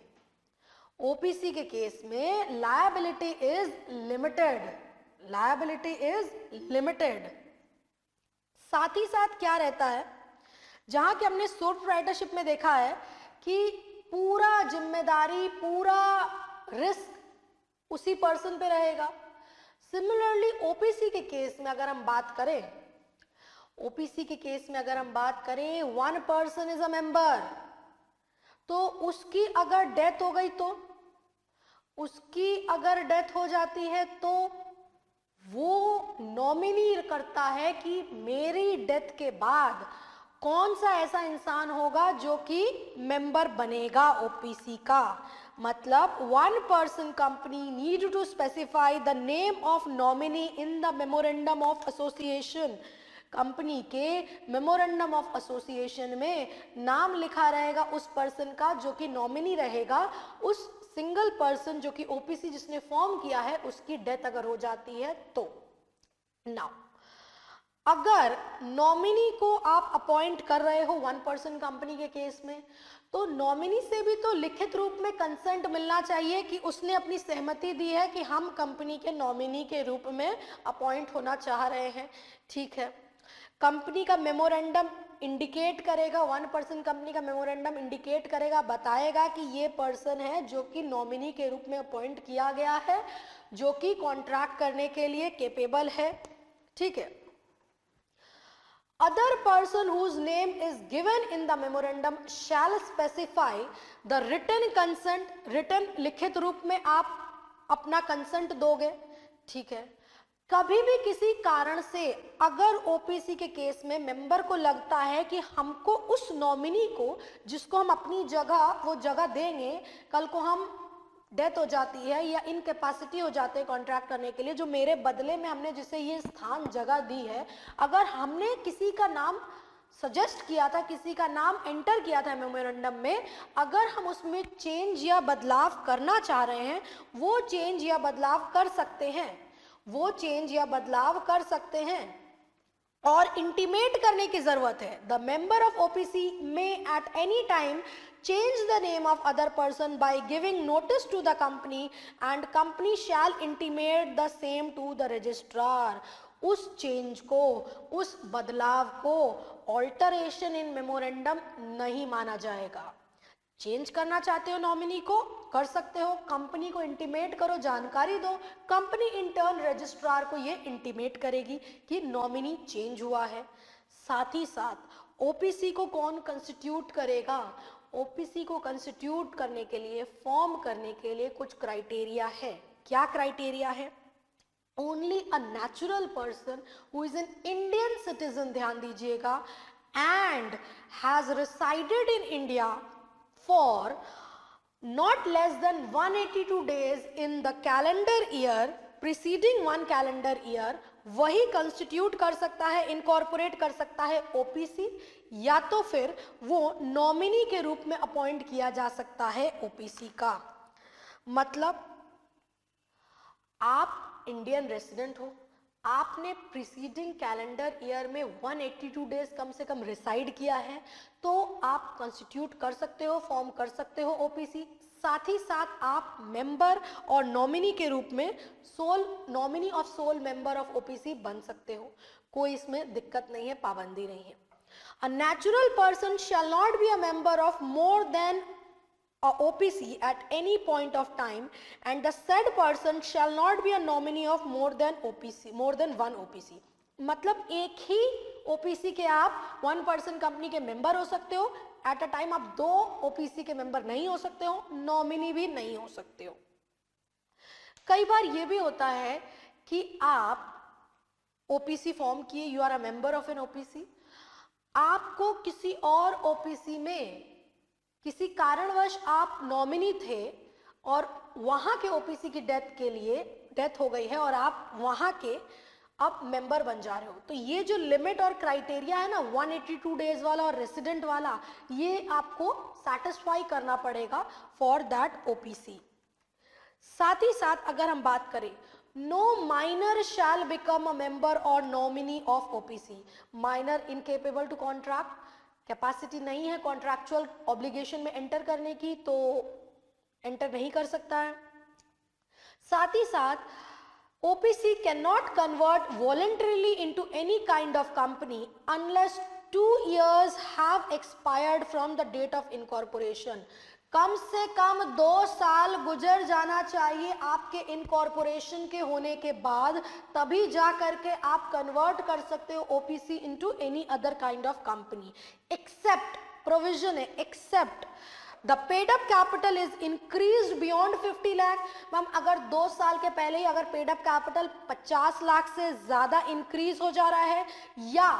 ओपीसी के केस में liability is limited, liability is limited. साथ ही साथ क्या रहता है, जहां कि हमने सोल प्रोप्राइटरशिप में देखा है कि पूरा जिम्मेदारी, पूरा रिस्क उसी पर्सन पे रहेगा। सिमिलरली ओपीसी के केस में अगर हम बात करें, ओपीसी के केस में अगर हम बात करें, one person is a member, तो उसकी अगर डेथ हो गई, तो उसकी अगर डेथ हो जाती है तो वो नॉमिनी करता है कि मेरी डेथ के बाद कौन सा ऐसा इंसान होगा जो कि मेंबर बनेगा ओपीसी का। मतलब one person company need to specify the name of nominee in the memorandum of association. Company के मेमोरेंडम ऑफ एसोसिएशन में नाम लिखा रहेगा उस पर्सन का जो कि नॉमिनी रहेगा। उस सिंगल पर्सन जो कि ओपीसी जिसने फॉर्म किया है, उसकी डेथ अगर हो जाती है तो। नाउ अगर नॉमिनी को आप अपॉइंट कर रहे हो वन पर्सन कंपनी के केस में, तो नॉमिनी से भी तो लिखित रूप में कंसेंट मिलना चाहिए कि उसने अपनी सहमति दी है कि हम कंपनी के नॉमिनी के रूप में अपॉइंट होना चाह रहे हैं। ठीक है, कंपनी का मेमोरेंडम इंडिकेट करेगा, वन पर्सन कंपनी का मेमोरेंडम इंडिकेट करेगा, बताएगा कि ये पर्सन है जो कि नॉमिनी के रूप में अपॉइंट किया गया है, जो कि कॉन्ट्रैक्ट करने के लिए केपेबल है, ठीक है। Other person whose name is given in the memorandum shall specify the written consent, written लिखित रूप में आप अपना कंसेंट दोगे, ठीक है। कभी भी किसी कारण से अगर ओपीसी के केस में मेंबर को लगता है कि हमको उस नॉमिनी को जिसको हम अपनी जगह वो जगह देंगे, कल को हम डेथ हो जाती है या इनकैपेसिटी हो जाते हैं कॉन्ट्रैक्ट करने के लिए, जो मेरे बदले में हमने जिसे ये स्थान जगह दी है, अगर हमने किसी का नाम सजेस्ट किया था, किसी का नाम एंटर किया था मेमोरेंडम में, अगर हम उसमें चेंज या बदलाव करना चाह रहे हैं, वो चेंज या बदलाव कर सकते हैं, वो चेंज या बदलाव कर सकते हैं और इंटीमेट करने की जरूरत है। द मेंबर ऑफ ओपीसी में at any time change the name of other person by giving notice to the company and company shall intimate the same to the registrar. उस चेंज को, उस बदलाव को ऑल्टरेशन इन मेमोरेंडम नहीं माना जाएगा। Change करना चाहते हो नॉमिनी को, कर सकते हो, कंपनी को इंटीमेट करो, जानकारी दो, कंपनी इन टर्न रजिस्ट्रार को ये इंटीमेट करेगी कि नॉमिनी चेंज हुआ है। साथ ही साथ ओपीसी को कौन कंस्टिट्यूट करेगा? ओपीसी को कंस्टिट्यूट करने के लिए, फॉर्म करने के लिए कुछ क्राइटेरिया है। क्या क्राइटेरिया है? Only a natural person who is an Indian citizen, ध्यान दीजिएगा, and has resided in India for not less than 182 days in the calendar year preceding one calendar year, वही कंस्टिट्यूट कर सकता है, इनकॉर्पोरेट कर सकता है ओपीसी, या तो फिर वो नॉमिनी के रूप में अपॉइंट किया जा सकता है ओपीसी का। मतलब आप इंडियन रेसिडेंट हो, आपने प्रीसीडिंग कैलेंडर ईयर में 182 डेज कम से कम रिसाइड किया है, तो आप कंस्टिट्यूट कर सकते हो, फॉर्म कर सकते हो ओपीसी। साथ ही साथ आप मेंबर और नॉमिनी के रूप में sole nominee of sole member of OPC बन सकते हो, कोई इसमें दिक्कत नहीं है, पाबंदी नहीं है। A natural person shall not be a member of more than a OPC at any point of time and the said person shall not be a nominee of more than one OPC। मतलब एक ही OPC के आप one person company के member हो सकते हो, at a time आप दो OPC के मेंबर नहीं हो सकते हो, नॉमिनी भी नहीं हो सकते हो। कई बार ये भी होता है कि आप OPC फॉर्म किए, you are a member of an OPC, आपको किसी और OPC में किसी कारणवश आप नॉमिनी थे और वहां के ओपीसी की डेथ हो गई है और आप वहां के अब मेंबर बन जा रहे हो, तो ये जो लिमिट और क्राइटेरिया है ना 182 डेज वाला और रेसिडेंट वाला, ये आपको सैटिस्फाई करना पड़ेगा फॉर दैट ओपीसी। साथ ही साथ अगर हम बात करें, no minor shall become a member और nominee of OPC. Minor incapable to contract, capacity नहीं है कॉन्ट्रैक्चुअल ऑब्लिगेशन में एंटर करने की, तो एंटर नहीं कर सकता है। साथ ही साथ OPC can not convert voluntarily into any kind of company unless 2 years have expired from the date of incorporation. कम से कम 2 साल गुजर जाना चाहिए आपके इनकॉर्पोरेशन के होने के बाद, तभी जा करके आप कन्वर्ट कर सकते हो OPC into any other kind of company, except provision है, except the paid up capital is increased beyond 50 lakh. Ma'am अगर 2 साल के पहले ही अगर पेड अप कैपिटल 50 लाख से ज्यादा इंक्रीज हो जा रहा है, या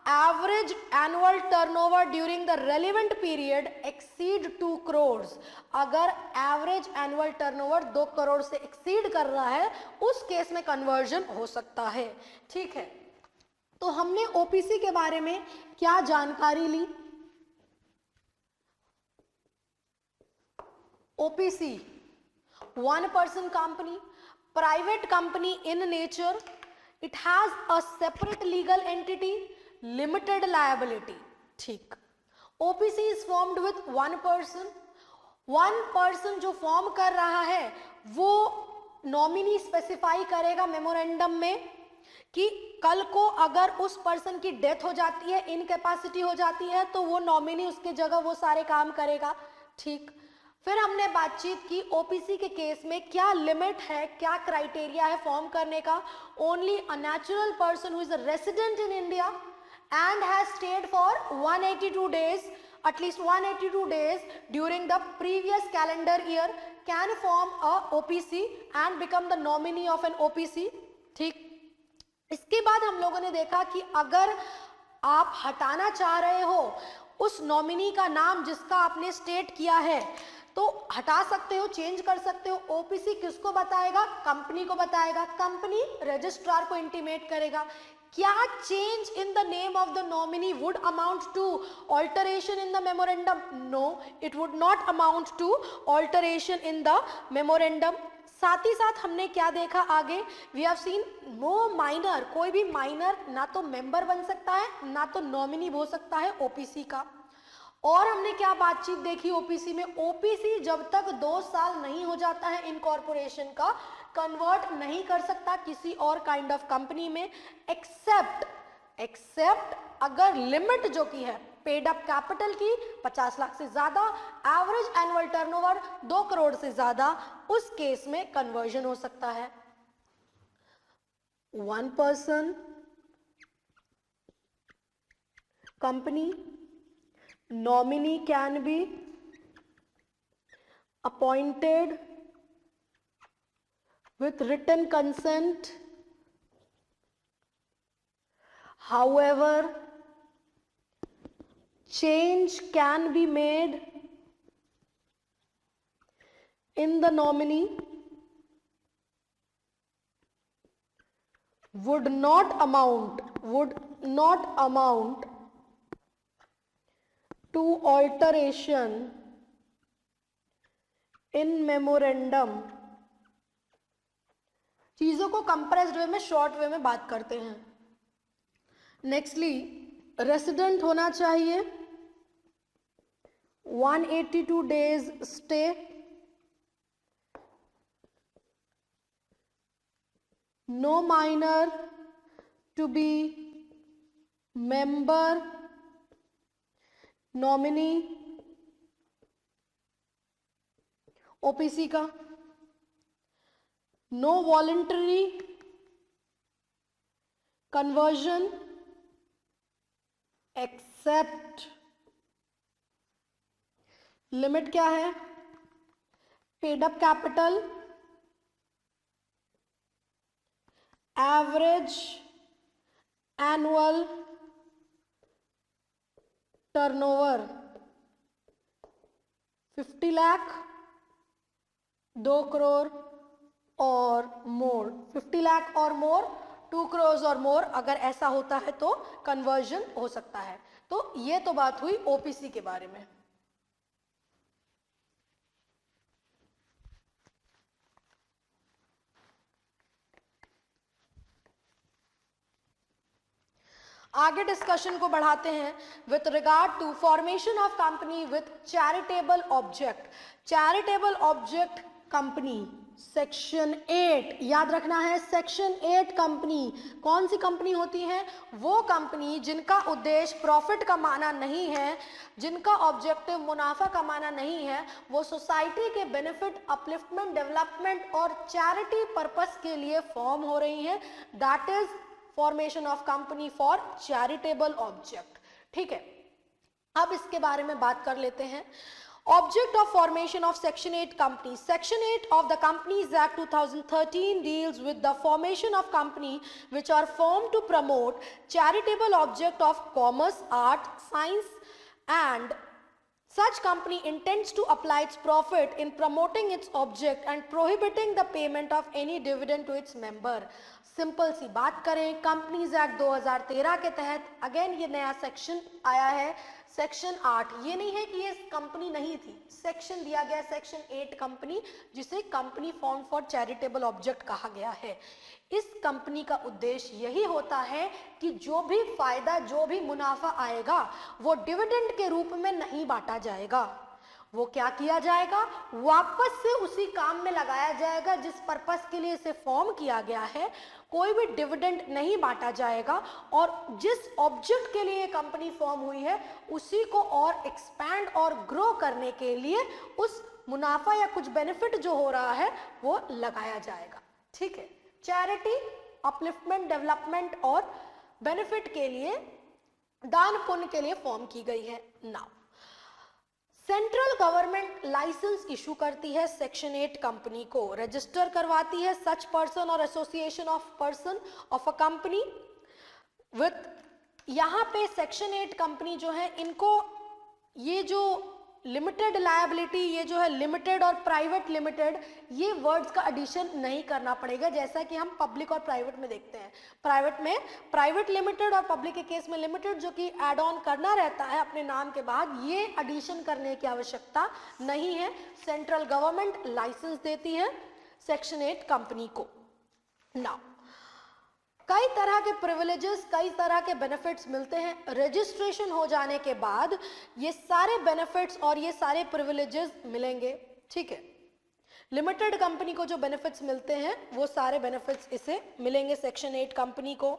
average annual turnover during the relevant period exceed 2 crores, अगर average annual turnover 2 करोड़ से exceed कर रहा है, उस केस में कन्वर्जन हो सकता है। ठीक है, तो हमने ओपीसी के बारे में क्या जानकारी ली? OPC one person company, private company in nature, it has a separate legal entity, limited liability। ठीक, OPC is formed with one person जो फॉर्म कर रहा है वो नॉमिनी स्पेसिफाई करेगा मेमोरेंडम में, कि कल को अगर उस पर्सन की डेथ हो जाती है, इनकैपेसिटी हो जाती है, तो वो नॉमिनी उसके जगह वो सारे काम करेगा। ठीक, फिर हमने बातचीत की ओपीसी के केस में क्या लिमिट है, क्या क्राइटेरिया है फॉर्म करने का। Only a natural person who is a resident in India and has stayed for 182 days, at least 182 days during the previous calendar year can form a OPC and become the nominee of an OPC। ठीक, इसके बाद हम लोगों ने देखा कि अगर आप हटाना चाह रहे हो उस नॉमिनी का नाम जिसका आपने स्टेट किया है, तो हटा सकते हो, चेंज कर सकते हो। ओपीसी किसको बताएगा? कंपनी को बताएगा। कंपनी रजिस्ट्रार को इंटीमेट करेगा। क्या change in the name of the nominee would amount to alteration in the memorandum? No, it would not amount to alteration in the memorandum. साथ ही साथ हमने क्या देखा आगे, we have seen no minor, कोई भी माइनर ना तो मेंबर बन सकता है ना तो नॉमिनी हो सकता है ओपीसी का। और हमने क्या बातचीत देखी ओपीसी में, ओपीसी जब तक 2 साल नहीं हो जाता है इनकॉर्पोरेशन का, कन्वर्ट नहीं कर सकता किसी और काइंड ऑफ कंपनी में, एक्सेप्ट अगर लिमिट जो की है पेड अप कैपिटल की 50 लाख से ज्यादा, एवरेज एनुअल टर्नओवर 2 करोड़ से ज्यादा, उस केस में कन्वर्जन हो सकता है। 1 person company nominee can be appointed with written consent. However, change can be made in the nominee, would not amount to alteration in memorandum। चीजों को कंप्रेस्ड वे में, शॉर्ट वे में बात करते हैं। नेक्स्टली, रेसिडेंट होना चाहिए, 182 days stay, no minor to be member, nominee OPC का, no voluntary conversion except, limit क्या है, paid up capital, average annual turnover 50 lakh, 2 crore और मोर, 50 लाख और मोर, 2 करोड़ और मोर, अगर ऐसा होता है तो कन्वर्जन हो सकता है। तो ये तो बात हुई ओपीसी के बारे में। आगे डिस्कशन को बढ़ाते हैं with regard to formation of company with charitable object. Charitable object company section 8, याद रखना है सेक्शन 8 कंपनी कौन सी कंपनी होती है? वो कंपनी जिनका उद्देश्य प्रॉफिट कमाना नहीं है, जिनका ऑब्जेक्टिव मुनाफा कमाना नहीं है, वो सोसाइटी के बेनिफिट, अपलिफ्टमेंट, डेवलपमेंट और चैरिटी पर्पस के लिए फॉर्म हो रही हैं। That is formation of company for charitable object. ठीक है, अब इसके बारे में बात कर लेते हैं। Object of formation of Section 8 company. Section 8 of the Companies Act 2013 deals with the formation of company which are formed to promote charitable object of commerce, art, science, and such company intends to apply its profit in promoting its object and prohibiting the payment of any dividend to its member. Simple सी बात करें, companies act 2013 के तहत again ये नया section आया है, section 8। ये नहीं है कि ये कंपनी नहीं थी, सेक्शन दिया गया सेक्शन 8 कंपनी, जिसे company form for charitable object कहा गया है। इस कंपनी का उद्देश्य यही होता है कि जो भी फायदा, जो भी मुनाफा आएगा वो डिविडेंड के रूप में नहीं बांटा जाएगा, वो क्या किया जाएगा, वापस से उसी काम में लगाया जाएगा जिस पर्पस के लिए इसे फॉर्म किया गया है। कोई भी डिविडेंड नहीं बांटा जाएगा और जिस ऑब्जेक्ट के लिए कंपनी फॉर्म हुई है उसी को और एक्सपैंड और ग्रो करने के लिए उस मुनाफा या कुछ बेनिफिट जो हो रहा है वो लगाया जाएगा। ठीक है, चैरिटी, अपलिफ्टमेंट, डेवलपमेंट और बेनिफिट के लिए, दान पुण्य के लिए फॉर्म की गई है। Now central government licence issue करती है सेक्शन 8 कंपनी को, रजिस्टर करवाती है सच पर्सन और association of person of a company with, यहाँ पे सेक्शन 8 कंपनी जो है इनको ये जो लिमिटेड लायबिलिटी, ये जो है लिमिटेड और प्राइवेट लिमिटेड, ये वर्ड्स का एडिशन नहीं करना पड़ेगा जैसा कि हम पब्लिक और प्राइवेट में देखते हैं। प्राइवेट में प्राइवेट लिमिटेड और पब्लिक के केस में लिमिटेड जो कि ऐड ऑन करना रहता है अपने नाम के बाद, ये एडिशन करने की आवश्यकता नहीं है। सेंट्रल गवर्नमेंट लाइसेंस देती है सेक्शन 8 कंपनी को। नाउ कई तरह के प्रिविलेजेस, कई तरह के बेनिफिट्स मिलते हैं। रजिस्ट्रेशन हो जाने के बाद ये सारे बेनिफिट्स और ये सारे प्रिविलेजेस मिलेंगे। ठीक है, लिमिटेड कंपनी को जो बेनिफिट्स मिलते हैं वो सारे बेनिफिट्स इसे मिलेंगे सेक्शन 8 कंपनी को।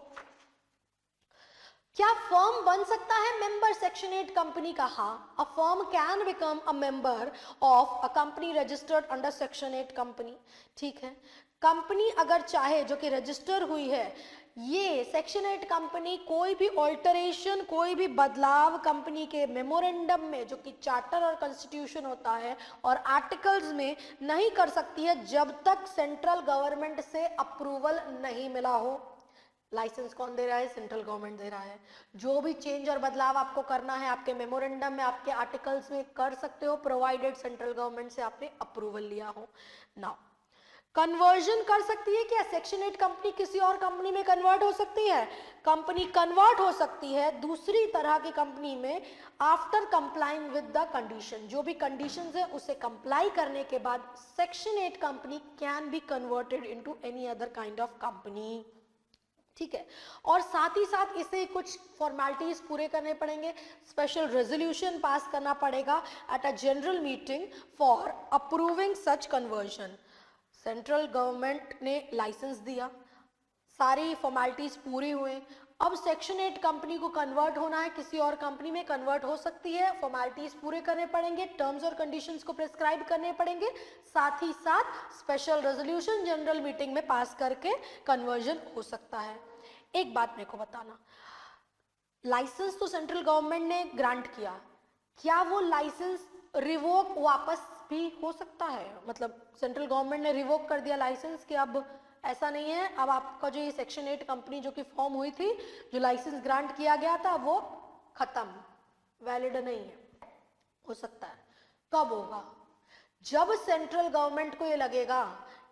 क्या फर्म बन सकता है मेंबर सेक्शन 8 कंपनी का? हाँ, a firm can become a member of a company registered under section 8 company. ठीक है, कंपनी अगर चाहे जो कि रजिस्टर हुई है, ये सेक्शन 8 कंपनी कोई भी ऑल्टरेशन, कोई भी बदलाव कंपनी के मेमोरेंडम में जो कि चार्टर और कॉन्स्टिट्यूशन होता है और आर्टिकल्स में नहीं कर सकती है जब तक सेंट्रल गवर्नमेंट से अप्रूवल नहीं मिला हो। लाइसेंस कौन दे रहा है? सेंट्रल गवर्नमेंट दे रहा है। जो भी चेंज और बदलाव आपको करना है आपके मेमोरेंडम में, आपके आर्टिकल्स में कर सकते हो, प्रोवाइडेड सेंट्रल गवर्नमेंट से आपने अप्रूवल लिया हो। नाउ कन्वर्जन कर सकती है क्या? सेक्शन 8 कंपनी किसी और कंपनी में कन्वर्ट हो सकती है? कंपनी कन्वर्ट हो सकती है दूसरी तरह की कंपनी में after complying with the condition. जो भी कंडीशंस है उसे कंप्लाई करने के बाद section 8 company can be converted into any other kind of company. ठीक है, और साथ ही साथ इसे कुछ फॉर्मेलिटीज पूरे करने पड़ेंगे। स्पेशल रेजोल्यूशन पास करना पड़ेगा at a general meeting for approving such conversion. Central government ने लाइसेंस दिया, सारी फॉर्मेलिटीज पूरी हुई, अब सेक्शन 8 कंपनी को कन्वर्ट होना है, किसी और कंपनी में कन्वर्ट हो सकती है, फॉर्मेलिटीज पूरे करने पड़ेंगे, टर्म्स और कंडीशंस को प्रिस्क्राइब करने पड़ेंगे, साथ ही साथ स्पेशल रेजोल्यूशन जनरल मीटिंग में पास करके कन्वर्जन हो सकता है। एक बात मेरे को बताना, लाइसेंस तो सेंट्रल गवर्नमेंट ने ग्रांट किया, क्या वो लाइसेंस रिवोक वापस भी हो सकता है? मतलब सेंट्रल गवर्नमेंट ने रिवोक कर दिया लाइसेंस कि अब ऐसा नहीं है, अब आपका जो ये सेक्शन 8 कंपनी जो कि फॉर्म हुई थी, जो लाइसेंस ग्रांट किया गया था वो खत्म, वैलिड नहीं है। हो सकता है। कब होगा? जब सेंट्रल गवर्नमेंट को ये लगेगा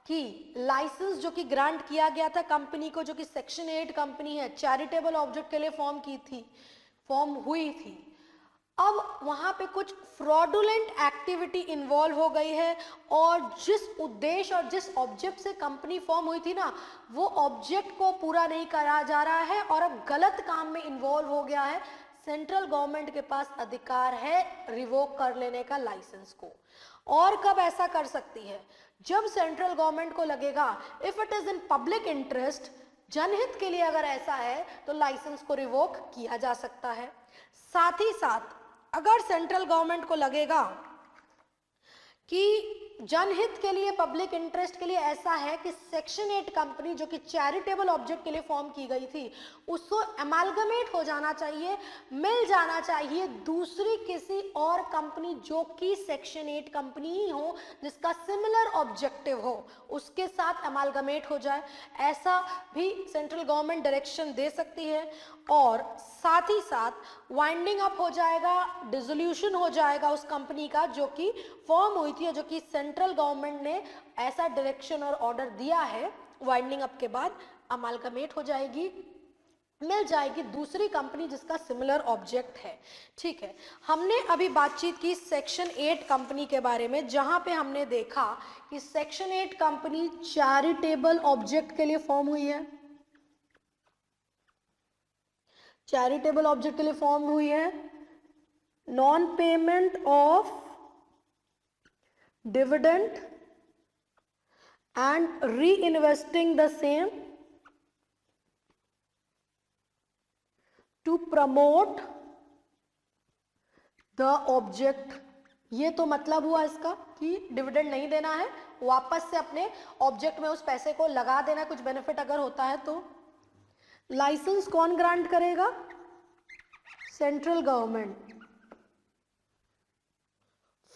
कि लाइसेंस जो कि ग्रांट किया गया था कंपनी को, जो कि सेक्शन 8 कंपनी है, चैरिटेबल ऑब्जेक्ट के लिए फॉर्म की थी, फॉर्म हुई थी, अब वहां पे कुछ फ्रॉडुलेंट एक्टिविटी इन्वॉल्व हो गई है और जिस उद्देश्य और जिस ऑब्जेक्ट से कंपनी फॉर्म हुई थी ना, वो ऑब्जेक्ट को पूरा नहीं करा जा रहा है और अब गलत काम में इन्वॉल्व हो गया है। सेंट्रल गवर्नमेंट के पास अधिकार है रिवोक कर लेने का लाइसेंस को। और कब ऐसा कर सकती है? जब सेंट्रल गवर्नमेंट को लगेगा if it is in public interest, जनहित के लिए अगर ऐसा है तो लाइसेंस को रिवोक किया जा सकता है। साथ ही साथ अगर सेंट्रल गवर्नमेंट को लगेगा कि जनहित के लिए, पब्लिक इंटरेस्ट के लिए ऐसा है कि सेक्शन 8 कंपनी जो कि चैरिटेबल ऑब्जेक्ट के लिए फॉर्म की गई थी उसको एमालगमेट हो जाना चाहिए, मिल जाना चाहिए दूसरी किसी और कंपनी जो कि सेक्शन 8 कंपनी ही हो, जिसका सिमिलर ऑब्जेक्टिव हो, उसके साथ एमालगमेट हो जाए, ऐसा भी सेंट्रल गवर्नमेंट डायरेक्शन दे सकती है। और साथ ही साथ वाइंडिंग अप हो जाएगा, डिसोल्यूशन हो जाएगा उस कंपनी का जो कि फॉर्म हुई थी और जो कि सेंट्रल गवर्नमेंट ने ऐसा डायरेक्शन और ऑर्डर दिया है। वाइंडिंग अप के बाद अमालगमेट हो जाएगी, मिल जाएगी दूसरी कंपनी जिसका सिमिलर ऑब्जेक्ट है। ठीक है, हमने अभी बातचीत की सेक्शन 8 कंपनी के बारे में, जहां पे हमने देखा कि सेक्शन 8 कंपनी चैरिटेबल ऑब्जेक्ट के लिए फॉर्म हुई है, चैरिटेबल ऑब्जेक्ट के लिए फॉर्म हुई है, non payment of dividend and reinvesting the same to promote the object। ये तो मतलब हुआ इसका कि डिविडेंड नहीं देना है, वापस से अपने ऑब्जेक्ट में उस पैसे को लगा देना, कुछ बेनिफिट अगर होता है तो। लाइसेंस कौन ग्रांट करेगा? Central government.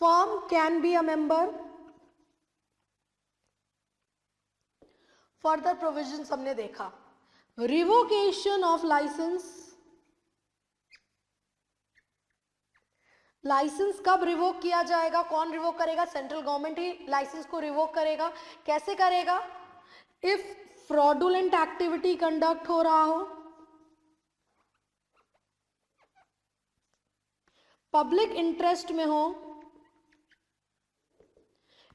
Firm can be a member. Further provisions हमने देखा। रिवोकेशन ऑफ लाइसेंस, लाइसेंस कब रिवोक किया जाएगा? कौन रिवोक करेगा? सेंट्रल गवर्नमेंट ही लाइसेंस को रिवोक करेगा। कैसे करेगा? इफ फ्रॉडुलेंट एक्टिविटी कंडक्ट हो रहा हो, पब्लिक इंटरेस्ट में हो,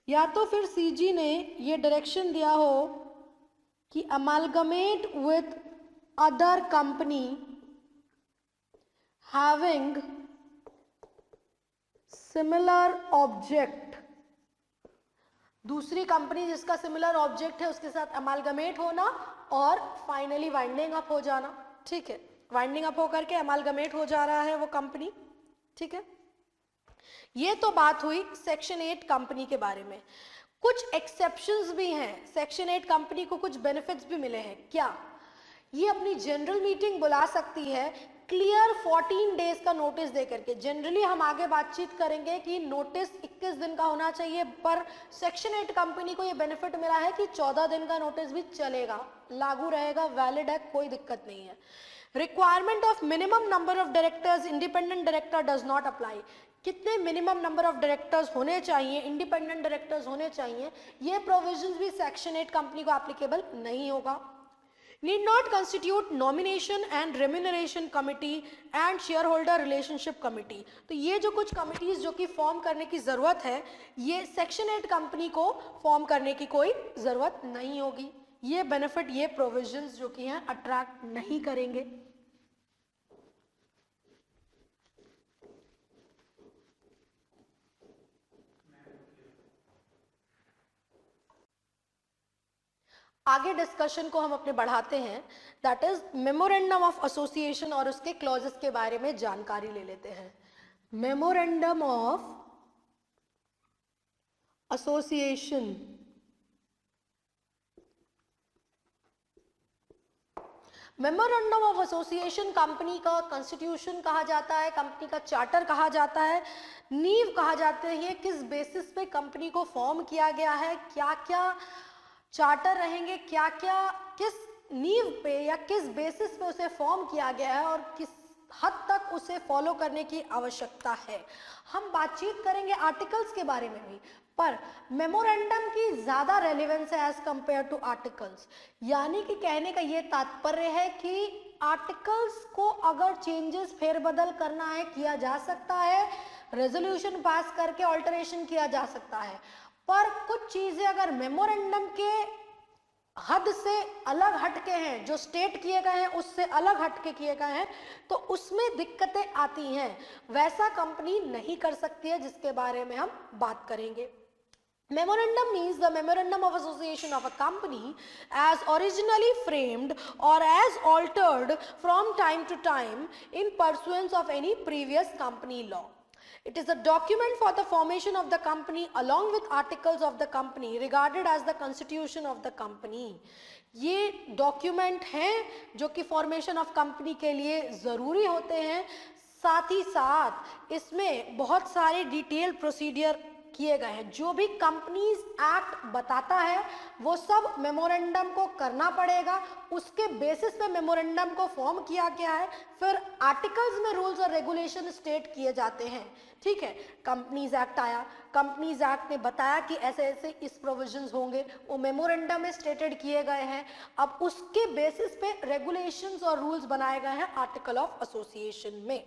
या तो फिर सीजी ने ये डायरेक्शन दिया हो कि amalgamate with other company having similar object, दूसरी कंपनी जिसका सिमिलर ऑब्जेक्ट है उसके साथ अमालगमेट होना और फाइनली वाइंडिंग अप हो जाना। ठीक है, वाइंडिंग अप होकर के अमालगमेट हो जा रहा है वो कंपनी। ठीक है, ये तो बात हुई सेक्शन 8 कंपनी के बारे में। कुछ एक्सेप्शंस भी हैं, सेक्शन 8 कंपनी को कुछ बेनिफिट्स भी मिले हैं। क्या? ये अपनी जनरल मीटिंग बुला सकती है क्लियर 14 डेज का नोटिस देकर के। जनरली हम आगे बातचीत करेंगे कि नोटिस 21 दिन का होना चाहिए, पर सेक्शन 8 कंपनी को ये बेनिफिट मिला है कि 14 दिन का नोटिस भी चलेगा, लागू रहेगा, वैलिड है, कोई दिक्कत नहीं है। Requirement of minimum number of directors independent director does not apply. कितने मिनिमम नंबर ऑफ डायरेक्टर्स होने चाहिए, इंडिपेंडेंट डायरेक्टर्स होने चाहिए, ये प्रोविजंस भी सेक्शन 8 कंपनी को एप्लीकेबल नहीं होगा। Need not constitute nomination and remuneration committee and shareholder relationship committee। तो ये जो कुछ कमिटीज जो कि फॉर्म करने की जरूरत है, ये सेक्शन 8 कंपनी को फॉर्म करने की कोई जरूरत नहीं होगी। ये बेनिफिट, ये प्रोविजंस जो कि हैं अट्रैक्ट नहीं करेंगे। आगे डिस्कशन को हम अपने बढ़ाते हैं, that is memorandum of association और उसके क्लॉजेस के बारे में जानकारी ले लेते हैं। Memorandum of association, memorandum of association company का कॉन्स्टिट्यूशन कहा जाता है, कंपनी का चार्टर कहा जाता है, नींव कहा जाता है। ये किस बेसिस पे कंपनी को फॉर्म किया गया है, क्या क्या चार्टर रहेंगे, क्या क्या किस नींव पे या किस बेसिस पे उसे फॉर्म किया गया है और किस हद तक उसे फॉलो करने की आवश्यकता है। हम बातचीत करेंगे आर्टिकल्स के बारे में भी, पर मेमोरेंडम की ज्यादा रेलेवेंस है एज कंपेयर टू आर्टिकल्स। यानी कि कहने का ये तात्पर्य है कि आर्टिकल्स को अगर चेंजेस फेरबदल करना है किया जा सकता है, रेजोल्यूशन पास करके ऑल्टरेशन किया जा सकता है, पर कुछ चीजें अगर मेमोरेंडम के हद से अलग हटके हैं, जो स्टेट किए गए हैं उससे अलग हटके किए गए हैं, तो उसमें दिक्कतें आती हैं। वैसा कंपनी नहीं कर सकती है, जिसके बारे में हम बात करेंगे। Memorandum means the memorandum of association of a company as originally framed or as altered from time to time in pursuance of any previous company law. It is a document for the formation of the company along with articles of the company regarded as the constitution of the company. ये document हैं जो कि formation of company के लिए ज़रूरी होते हैं, साथ ही साथ इसमें बहुत सारे डिटेल प्रोसीडियर किए गए हैं। जो भी कंपनीज एक्ट बताता है वो सब मेमोरेंडम को करना पड़ेगा, उसके बेसिस पे मेमोरेंडम को फॉर्म किया गया है। फिर आर्टिकल्स में रूल्स और रेगुलेशन स्टेट किए जाते हैं। ठीक है, कंपनीज एक्ट आया, कंपनीज एक्ट ने बताया कि ऐसे ऐसे इस प्रोविजंस होंगे, वो मेमोरेंडम में स्टेटेड किए गए हैं। अब उसके बेसिस पे रेगुलेशंस और रूल्स बनाए गए हैं आर्टिकल ऑफ एसोसिएशन में।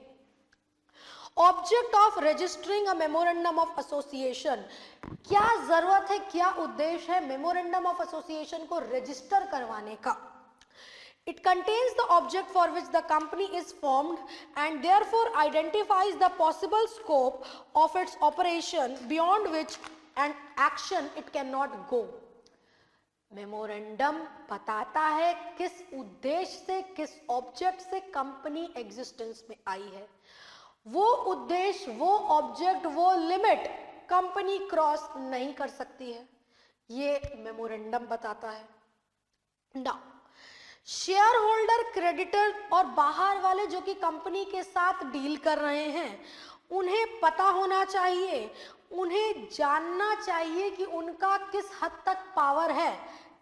Object of registering a memorandum of association, क्या जरूरत है, क्या उद्देश्य है मेमोरेंडम ऑफ एसोसिएशन को रजिस्टर करवाने का? It contains the object for which the company is formed and therefore identifies the possible scope of its operation beyond which and action it cannot go. Memorandum बताता है किस उद्देश्य से, किस object से कंपनी एग्जिस्टेंस में आई है। वो उद्देश्य, वो ऑब्जेक्ट, वो लिमिट कंपनी क्रॉस नहीं कर सकती है, ये मेमोरेंडम बताता है। नाउ शेयर होल्डर, क्रेडिटर और बाहर वाले जो कि कंपनी के साथ डील कर रहे हैं, उन्हें पता होना चाहिए, उन्हें जानना चाहिए कि उनका किस हद तक पावर है,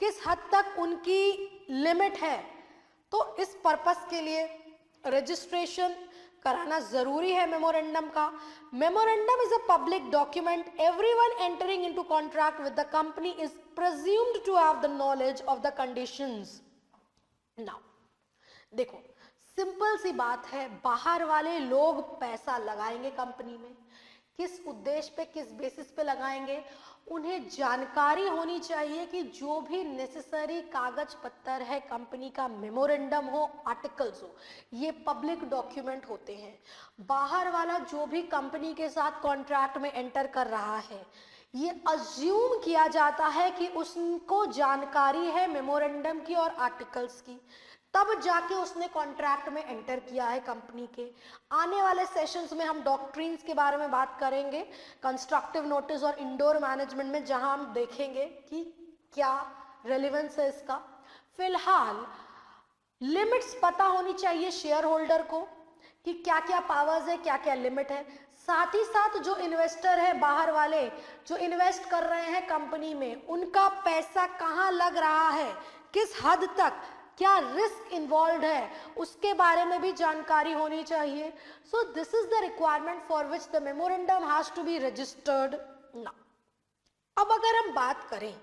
किस हद तक उनकी लिमिट है। तो इस पर्पस के लिए रजिस्ट्रेशन कराना जरूरी है मेमोरेंडम का। Memorandum is a public document, everyone entering into contract with the company is presumed to have the knowledge of the conditions. Now देखो, सिंपल सी बात है, बाहर वाले लोग पैसा लगाएंगे कंपनी में, किस उद्देश्य पे, किस बेसिस पे लगाएंगे, उन्हें जानकारी होनी चाहिए कि जो भी नेसेसरी कागज पत्तर है कंपनी का, मेमोरेंडम हो, आर्टिकल्स हो, ये पब्लिक डॉक्यूमेंट होते हैं। बाहर वाला जो भी कंपनी के साथ कॉन्ट्रैक्ट में एंटर कर रहा है, ये अज्यूम किया जाता है कि उसको जानकारी है मेमोरेंडम की और आर्टिकल्स की, तब जाके उसने कॉन्ट्रैक्ट में एंटर किया है कंपनी के। आने वाले सेशंस में हम डॉक्ट्रिन्स के बारे में बात करेंगे, कंस्ट्रक्टिव नोटिस और इंडोर मैनेजमेंट में, जहां हम देखेंगे कि क्या रेलेवेंस है इसका। फिलहाल लिमिट्स पता होनी चाहिए शेयर होल्डर को कि क्या क्या पावर्स है, क्या क्या लिमिट है। साथ ही साथ जो इन्वेस्टर है, बाहर वाले जो इन्वेस्ट कर रहे हैं कंपनी में, उनका पैसा कहाँ लग रहा है, किस हद तक, क्या रिस्क इन्वॉल्व है, उसके बारे में भी जानकारी होनी चाहिए। So this is the requirement for which the memorandum has to be registered now. अब अगर हम बात करें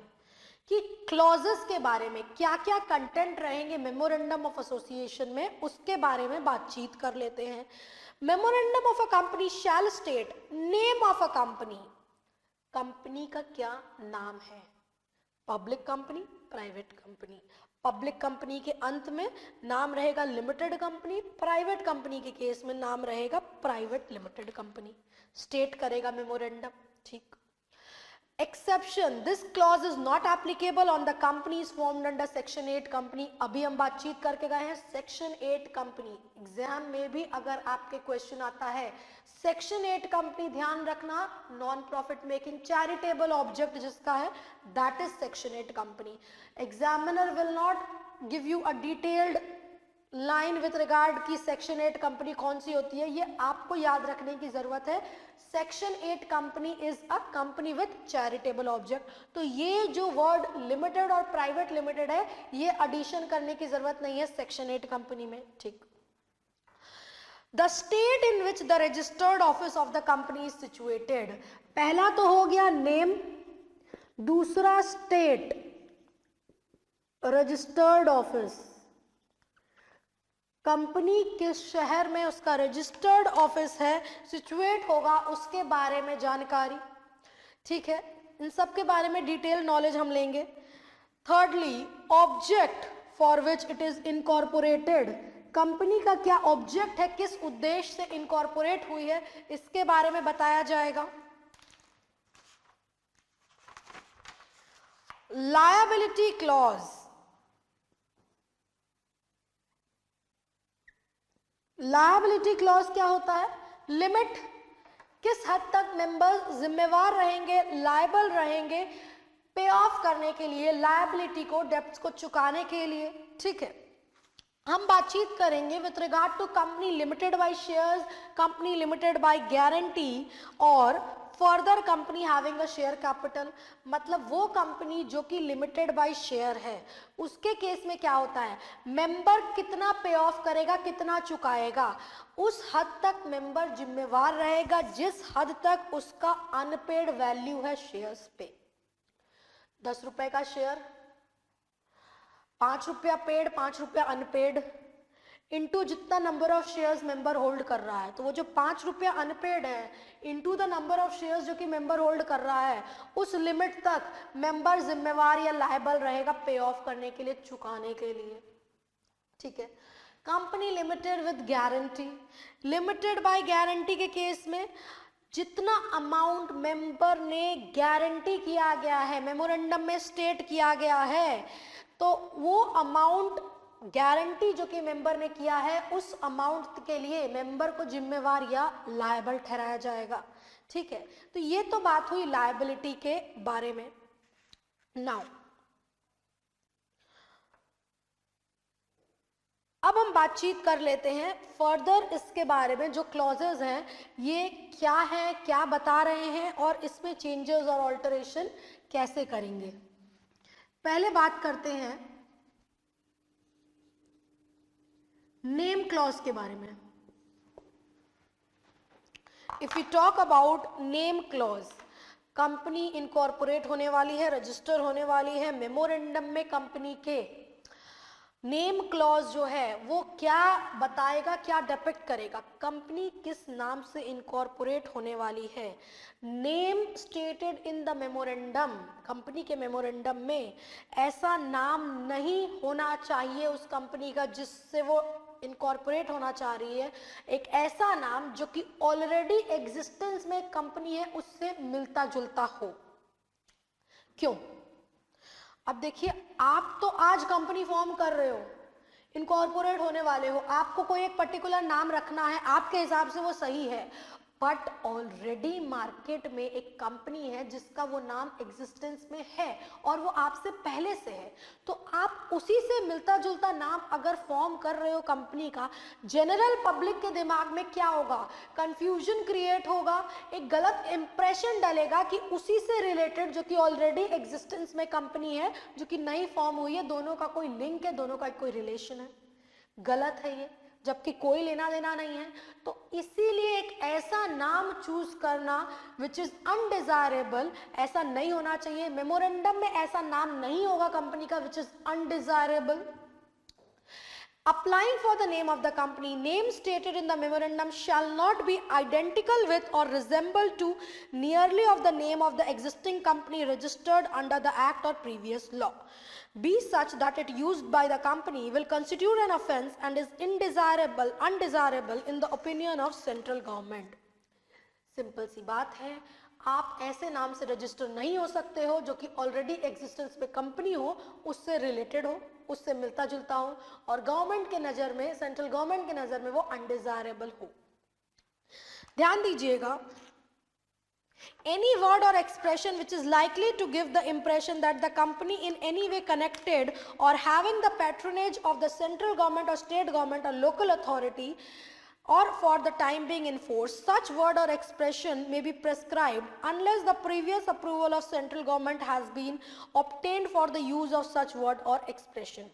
कि क्लॉजेस के बारे में, क्या क्या कंटेंट रहेंगे मेमोरेंडम ऑफ एसोसिएशन में, उसके बारे में बातचीत कर लेते हैं। Memorandum of a company shall state name of a company, company का क्या नाम है, public company, private company. Public company के अंत में नाम रहेगा लिमिटेड कंपनी, प्राइवेट कंपनी के केस में नाम रहेगा प्राइवेट लिमिटेड कंपनी, स्टेट करेगा मेमोरेंडम। ठीक। Exception, this clause is not applicable on the companies formed under section 8 company. अभी हम बातचीत करके गए हैं सेक्शन 8 कंपनी। एग्जाम में भी अगर आपके क्वेश्चन आता है सेक्शन 8 कंपनी, ध्यान रखना, non profit making charitable object जिसका है, that is section 8 company. Examiner will not give you a detailed line with regard की सेक्शन 8 कंपनी कौन सी होती है, ये आपको याद रखने की जरूरत है। Section 8 company is a company with charitable object. तो ये जो वर्ड लिमिटेड और प्राइवेट लिमिटेड है, ये एडिशन करने की जरूरत नहीं है सेक्शन 8 कंपनी में। ठीक। The state in which the registered office of the company is situated, पहला तो हो गया नेम, दूसरा स्टेट, रजिस्टर्ड ऑफिस, कंपनी किस शहर में उसका रजिस्टर्ड ऑफिस है, सिचुएट होगा, उसके बारे में जानकारी। ठीक है, इन सब के बारे में डिटेल नॉलेज हम लेंगे। Thirdly, object for which it is incorporated, company का क्या ऑब्जेक्ट है, किस उद्देश्य से इनकॉर्पोरेट हुई है, इसके बारे में बताया जाएगा। लायबिलिटी क्लॉज, लायबिलिटी क्लॉज क्या होता है, लिमिट, किस हद तक मेंबर जिम्मेवार रहेंगे, लायबल रहेंगे पे ऑफ करने के लिए, लायबिलिटी को, डेब्ट्स को चुकाने के लिए। ठीक है, हम बातचीत करेंगे with regard to company limited by shares, company limited by guarantee और further company having a share capital. मतलब वो कंपनी जो कि लिमिटेड बाय शेयर है, उसके केस में क्या होता है, मेंबर कितना पे ऑफ करेगा, कितना चुकाएगा, उस हद तक मेंबर जिम्मेवार रहेगा जिस हद तक उसका अनपेड वैल्यू है शेयर्स पे। 10 रुपए का शेयर, 5 रुपया पेड, 5 रुपया अनपेड, इनटू जितना number of shares member hold कर रहा है, तो वो जो 5 रुपया अनपेड है into the number of shares जो कि मेंबर होल्ड कर रहा है, उस लिमिट तक मेंबर जिम्मेवार या लायबल रहेगा पे ऑफ करने के लिए, चुकाने के लिए। ठीक है। Company limited with guarantee, limited by guarantee के केस में जितना अमाउंट मेंबर ने गारंटी किया गया है, मेमोरेंडम में स्टेट किया गया है, तो वो अमाउंट गारंटी जो कि मेंबर ने किया है, उस अमाउंट के लिए मेंबर को जिम्मेवार या लायबल ठहराया जाएगा। ठीक है, तो ये तो बात हुई लायबिलिटी के बारे में। नाउ अब हम बातचीत कर लेते हैं फर्दर इसके बारे में, जो क्लॉजेज हैं ये क्या है, क्या बता रहे हैं और इसमें चेंजेस और ऑल्टरेशन कैसे करेंगे। पहले बात करते हैं नेम क्लॉज के बारे में। If you talk about name clause, company incorporate होने वाली है, रजिस्टर होने वाली है, मेमोरेंडम में कंपनी के नेम क्लॉज जो है वो क्या बताएगा, क्या डिपिक्ट करेगा, कंपनी किस नाम से इनकॉर्पोरेट होने वाली है। Name stated in the memorandum, company के मेमोरेंडम में ऐसा नाम नहीं होना चाहिए उस कंपनी का जिससे वो इनकॉर्पोरेट होना चाह रही है, एक ऐसा नाम जो कि ऑलरेडी एग्जिस्टेंस में कंपनी है उससे मिलता जुलता हो। क्यों? अब देखिए, आप तो आज कंपनी फॉर्म कर रहे हो, इनकॉर्पोरेट होने वाले हो, आपको कोई एक पर्टिकुलर नाम रखना है, आपके हिसाब से वो सही है, बट ऑलरेडी मार्केट में एक कंपनी है जिसका वो नाम एग्जिस्टेंस में है और वो आपसे पहले से है, तो आप उसी से मिलता जुलता नाम अगर फॉर्म कर रहे हो कंपनी का, जनरल पब्लिक के दिमाग में क्या होगा, कंफ्यूजन क्रिएट होगा, एक गलत इंप्रेशन डलेगा कि उसी से रिलेटेड जो कि ऑलरेडी एग्जिस्टेंस में कंपनी है, जो कि नई फॉर्म हुई है, दोनों का कोई लिंक है, दोनों का कोई रिलेशन है। गलत है ये, जबकि कोई लेना देना नहीं है। तो इसीलिए एक ऐसा नाम चूज करना विच इज अनडिजायरेबल, ऐसा नहीं होना चाहिए। मेमोरेंडम में ऐसा नाम नहीं होगा कंपनी का which is undesirable. Applying for the name of the company, name stated in the memorandum shall not be identical with or resemble to nearly of the name of the existing company registered under the act or previous law. Be such that it used by the company will constitute an offence and is undesirable in the opinion of central government. Simple सी बात है, आप ऐसे नाम से register नहीं हो सकते हो जो कि ऑलरेडी एग्जिस्टेंस में कंपनी हो, उससे रिलेटेड हो, उससे मिलता जुलता हो और गवर्नमेंट के नजर में, सेंट्रल गवर्नमेंट के नजर में वो अनडिजायरेबल हो। ध्यान दीजिएगा, any word or expression which is likely to give the impression that the company in any way connected or having the patronage of the central government or state government or local authority or for the time being in force, such word or expression may be prescribed unless the previous approval of central government has been obtained for the use of such word or expression.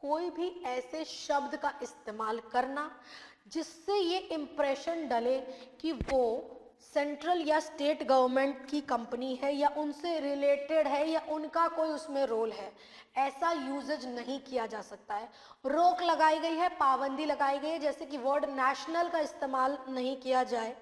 कोई भी ऐसे शब्द का इस्तेमाल करना जिससे ये impression डले कि वो सेंट्रल या स्टेट गवर्नमेंट की कंपनी है या उनसे रिलेटेड है या उनका कोई उसमें रोल है, ऐसा यूजेज नहीं किया जा सकता है। रोक लगाई गई है, पाबंदी लगाई गई है, जैसे कि वर्ड नेशनल का इस्तेमाल नहीं किया जाए।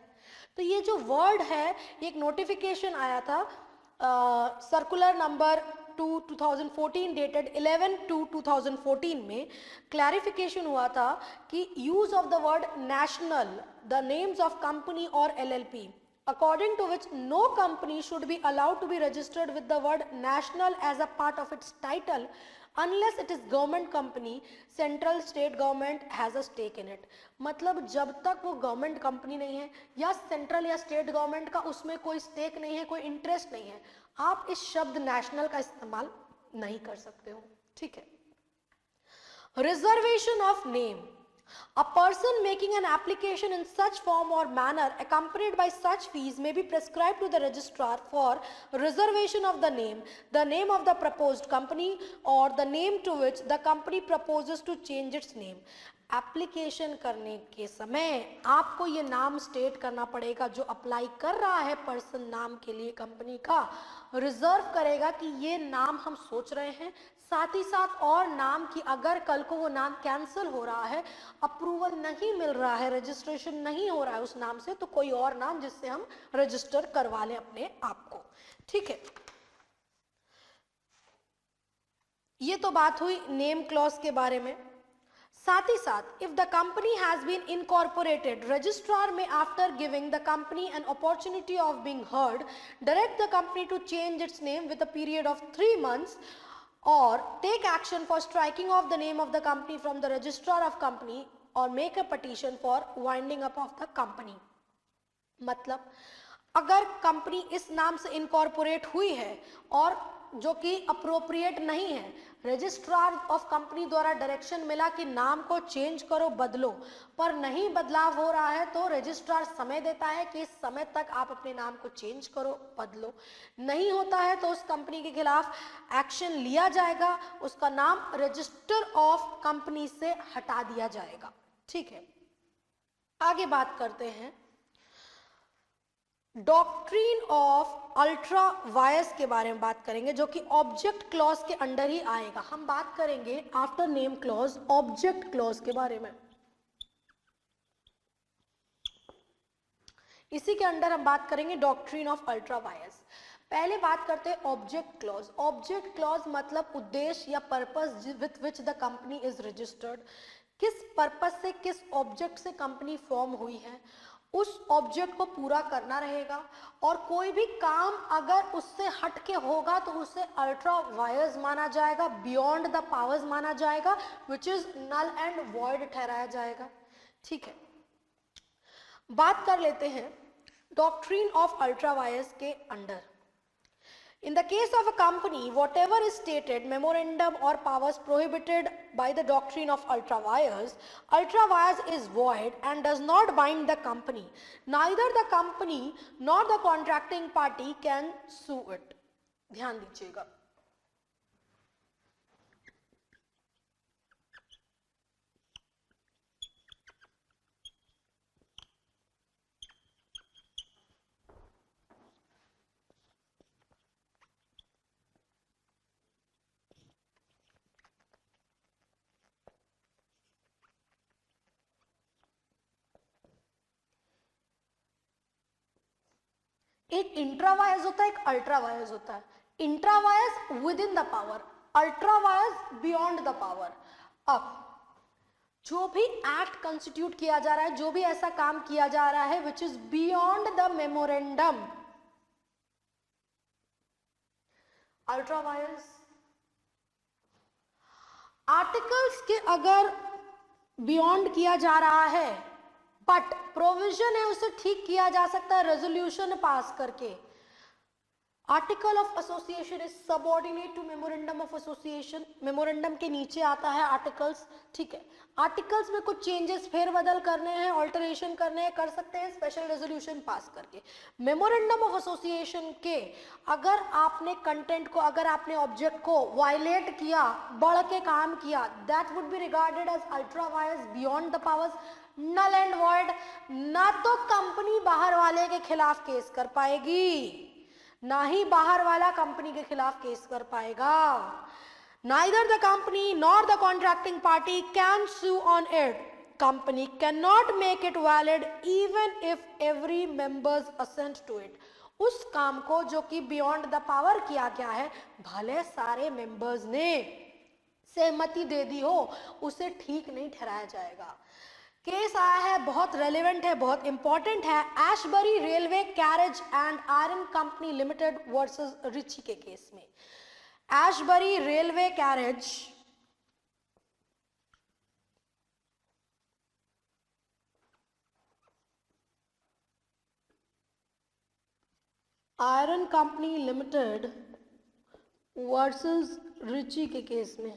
तो ये जो वर्ड है, ये एक नोटिफिकेशन आया था सर्कुलर नंबर 2014 डेटेड 11/2/2014 में क्लैरिफिकेशन हुआ था कि use of the word national, the names of company और LLP, according to which no company should be allowed to be registered with the word national as a part of its title unless it is government company, central state government has a stake in it. मतलब जब तक वो government company नहीं है या central या state government का उसमें कोई स्टेक नहीं है, कोई इंटरेस्ट नहीं है, आप इस शब्द नेशनल का इस्तेमाल नहीं कर सकते हो। ठीक है। Reservation of name, a person making an application in such form or manner accompanied by such fees may be prescribed to the registrar for reservation of the name of the proposed company or the name to which the company proposes to change its name. Application करने के समय आपको ये नाम state करना पड़ेगा, जो apply कर रहा है पर्सन नाम के लिए कंपनी का रिजर्व करेगा कि ये नाम हम सोच रहे हैं, साथ ही साथ और नाम की अगर कल को वो नाम कैंसिल हो रहा है, अप्रूवल नहीं मिल रहा है, रजिस्ट्रेशन नहीं हो रहा है उस नाम से, तो कोई और नाम जिससे हम रजिस्टर करवा लें अपने आप को। ठीक है, ये तो बात हुई नेम क्लॉज के बारे में। साथ ही साथ if the company has been incorporated, registrar में after giving the company an opportunity of being heard direct the company to change its name with a period of 3 months or take action for striking off the name of the company from the registrar of company or make a petition for winding up of the company। मतलब अगर company इस नाम से incorporate हुई है और जो कि अप्रोप्रिएट नहीं है, रजिस्ट्रार ऑफ कंपनी द्वारा डायरेक्शन मिला कि नाम को चेंज करो, बदलो, पर नहीं बदलाव हो रहा है, तो रजिस्ट्रार समय देता है कि इस समय तक आप अपने नाम को चेंज करो, बदलो। नहीं होता है तो उस कंपनी के खिलाफ एक्शन लिया जाएगा, उसका नाम रजिस्टर ऑफ कंपनी से हटा दिया जाएगा। ठीक है, आगे बात करते हैं डॉक्ट्रीन ऑफ अल्ट्रा वायर्स के बारे में बात करेंगे, जो कि ऑब्जेक्ट क्लॉज के अंडर ही आएगा। हम बात करेंगे after name clause object clause के बारे में, इसी के अंडर हम बात करेंगे डॉक्ट्रीन ऑफ अल्ट्रा वायर्स। पहले बात करते हैं ऑब्जेक्ट क्लॉज। ऑब्जेक्ट क्लॉज मतलब उद्देश्य या purpose with which the company is registered. किस पर्पस से, किस ऑब्जेक्ट से कंपनी फॉर्म हुई है, उस ऑब्जेक्ट को पूरा करना रहेगा, और कोई भी काम अगर उससे हट के होगा तो उसे अल्ट्रा वायर्स माना जाएगा, बियॉन्ड द पावर्स माना जाएगा, which is null and void ठहराया जाएगा। ठीक है, बात कर लेते हैं डॉक्ट्रीन ऑफ अल्ट्रा वायर्स के under. In the case of a company, whatever is stated, memorandum or powers prohibited by the doctrine of ultra vires is void and does not bind the company. Neither the company nor the contracting party can sue it. ध्यान दीजिएगा। एक intra wires होता है, एक ultra vires होता है। Intra wires with in the power, ultra vires beyond the power. अब जो भी एक्ट कंस्टिट्यूट किया जा रहा है, जो भी ऐसा काम किया जा रहा है which is beyond the memorandum, ultra vires. Articles के अगर बियॉन्ड किया जा रहा है बट प्रोविजन है उसे ठीक किया जा सकता है रेजोल्यूशन पास करके। Article of association is subordinate to memorandum of association. Memorandum के नीचे आता है आर्टिकल्स। ठीक है, आर्टिकल्स में कुछ चेंजेस फेरबदल करने हैं, ऑल्टरेशन करने हैं, कर सकते हैं स्पेशल रेजोल्यूशन पास करके। मेमोरेंडम ऑफ एसोसिएशन के अगर आपने कंटेंट को, अगर आपने ऑब्जेक्ट को वायलेट किया, बढ़ के काम किया, that would be regarded as ultra vires beyond the powers, null and void. ना तो कंपनी बाहर वाले के खिलाफ केस कर पाएगी, ना ही बाहर वाला कंपनी के खिलाफ केस कर पाएगा। Neither the company nor the contracting party can sue on it. Company cannot make it valid even if every members assent to it. उस काम को जो कि बियॉन्ड द पावर किया गया है, भले सारे मेंबर्स ने सहमति दे दी हो, उसे ठीक नहीं ठहराया जाएगा। केस आया है, बहुत रेलेवेंट है, बहुत इंपॉर्टेंट है, Ashbury railway carriage and iron company limited versus Riche के केस में। Ashbury railway carriage iron company limited versus Riche के केस में।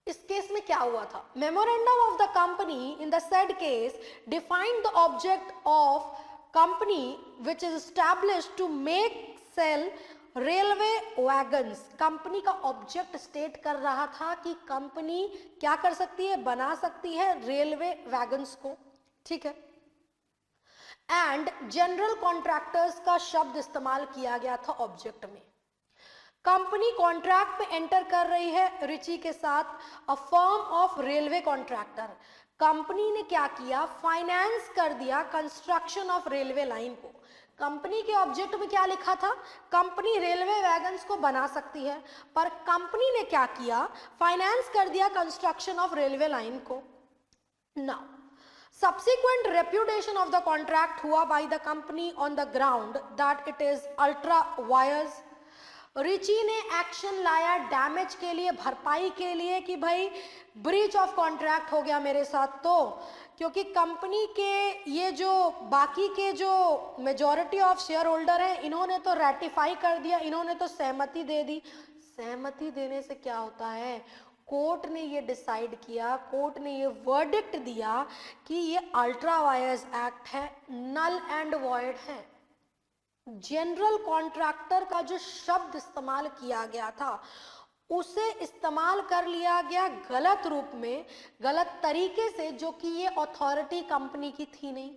इस केस में क्या हुआ था? Memorandum of the company in the said case defined the object of company which is established to make sell railway wagons. Company का object state कर रहा था कि कंपनी क्या कर सकती है, बना सकती है रेलवे वैगन्स को। ठीक है, एंड जनरल कॉन्ट्रैक्टर्स का शब्द इस्तेमाल किया गया था ऑब्जेक्ट में। कंपनी कॉन्ट्रैक्ट में एंटर कर रही है रिची के साथ, a firm of railway contractor. Company ने क्या किया, फाइनेंस कर दिया कंस्ट्रक्शन ऑफ रेलवे लाइन को। कंपनी के ऑब्जेक्ट में क्या लिखा था? कंपनी रेलवे वैगन्स को बना सकती है, पर कंपनी ने क्या किया? फाइनेंस कर दिया कंस्ट्रक्शन ऑफ रेलवे लाइन को। Now subsequent repudiation of the contract हुआ by the company on the ground that it is ultra wires। रिची ने एक्शन लाया डैमेज के लिए, भरपाई के लिए कि भाई ब्रीच ऑफ कॉन्ट्रैक्ट हो गया मेरे साथ, तो क्योंकि कंपनी के ये जो बाकी के जो मेजॉरिटी ऑफ शेयर होल्डर हैं इन्होंने तो रेटिफाई कर दिया, इन्होंने तो सहमति दे दी। सहमति देने से क्या होता है? कोर्ट ने ये डिसाइड किया, कोर्ट ने ये वर्डिक्ट दिया कि ये अल्ट्रा वायर्स एक्ट है, नल एंड वॉइड है। जनरल कॉन्ट्रैक्टर का जो शब्द इस्तेमाल किया गया था उसे इस्तेमाल कर लिया गया गलत रूप में, गलत तरीके से, जो कि ये अथॉरिटी कंपनी की थी नहीं।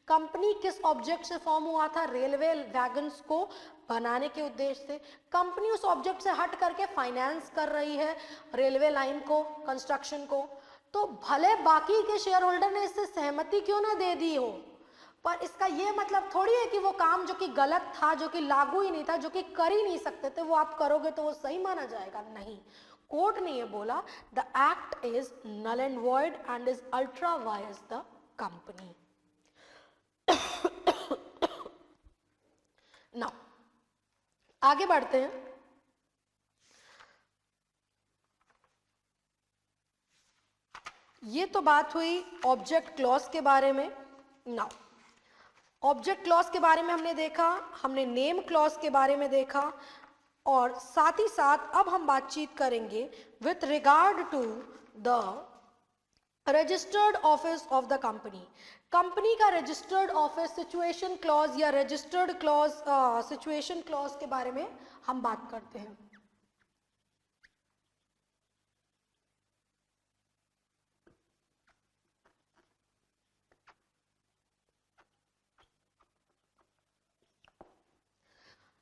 कंपनी किस ऑब्जेक्ट से फॉर्म हुआ था? रेलवे वैगन्स को बनाने के उद्देश्य से। कंपनी उस ऑब्जेक्ट से हट करके फाइनेंस कर रही है रेलवे लाइन को, कंस्ट्रक्शन को। तो भले बाकी के शेयर होल्डर ने इससे सहमति क्यों ना दे दी हो, पर इसका ये मतलब थोड़ी है कि वो काम जो कि गलत था, जो कि लागू ही नहीं था, जो कि कर ही नहीं सकते थे, वो आप करोगे तो वो सही माना जाएगा? नहीं, कोर्ट ने ये बोला the act is null and void and is ultra vires the company. Now आगे बढ़ते हैं। ये तो बात हुई ऑब्जेक्ट क्लॉज के बारे में। नाउ ऑब्जेक्ट क्लॉज के बारे में हमने देखा, हमने नेम क्लॉज के बारे में देखा, और साथ ही साथ अब हम बातचीत करेंगे with regard to the registered office of the company. Company का रजिस्टर्ड ऑफिस, सिचुएशन क्लॉज या रजिस्टर्ड क्लॉज, सिचुएशन क्लॉज के बारे में हम बात करते हैं।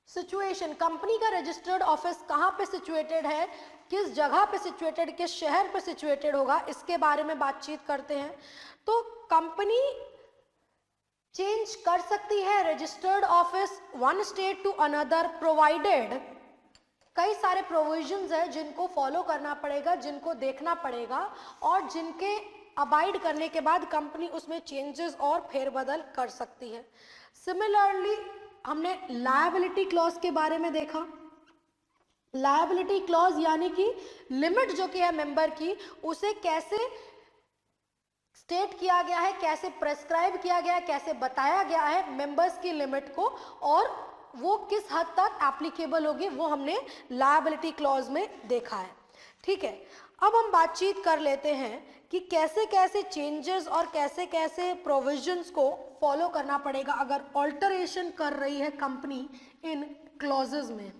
सिचुएशन, कंपनी का रजिस्टर्ड ऑफिस कहाँ पे सिचुएटेड है, किस जगह पे सिचुएटेड, किस शहर पे सिचुएटेड होगा, इसके बारे में बातचीत करते हैं। तो कंपनी चेंज कर सकती है registered office one state to another, provided, कई सारे प्रोविजंस है जिनको फॉलो करना पड़ेगा, जिनको देखना पड़ेगा, और जिनके अबाइड करने के बाद कंपनी उसमें चेंजेस और फेरबदल कर सकती है। सिमिलरली हमने लायबिलिटी क्लॉज के बारे में देखा। लायबिलिटी क्लॉज यानी कि लिमिट जो कि है मेंबर की, उसे कैसे स्टेट किया गया है, कैसे प्रेस्क्राइब किया गया है, कैसे बताया गया है मेंबर्स की लिमिट को, और वो किस हद तक एप्लीकेबल होगी, वो हमने लायबिलिटी क्लॉज में देखा है। ठीक है, अब हम बातचीत कर लेते हैं कि कैसे कैसे चेंजेस और कैसे कैसे प्रोविजंस को फॉलो करना पड़ेगा अगर ऑल्टरेशन कर रही है कंपनी इन क्लॉजेस में।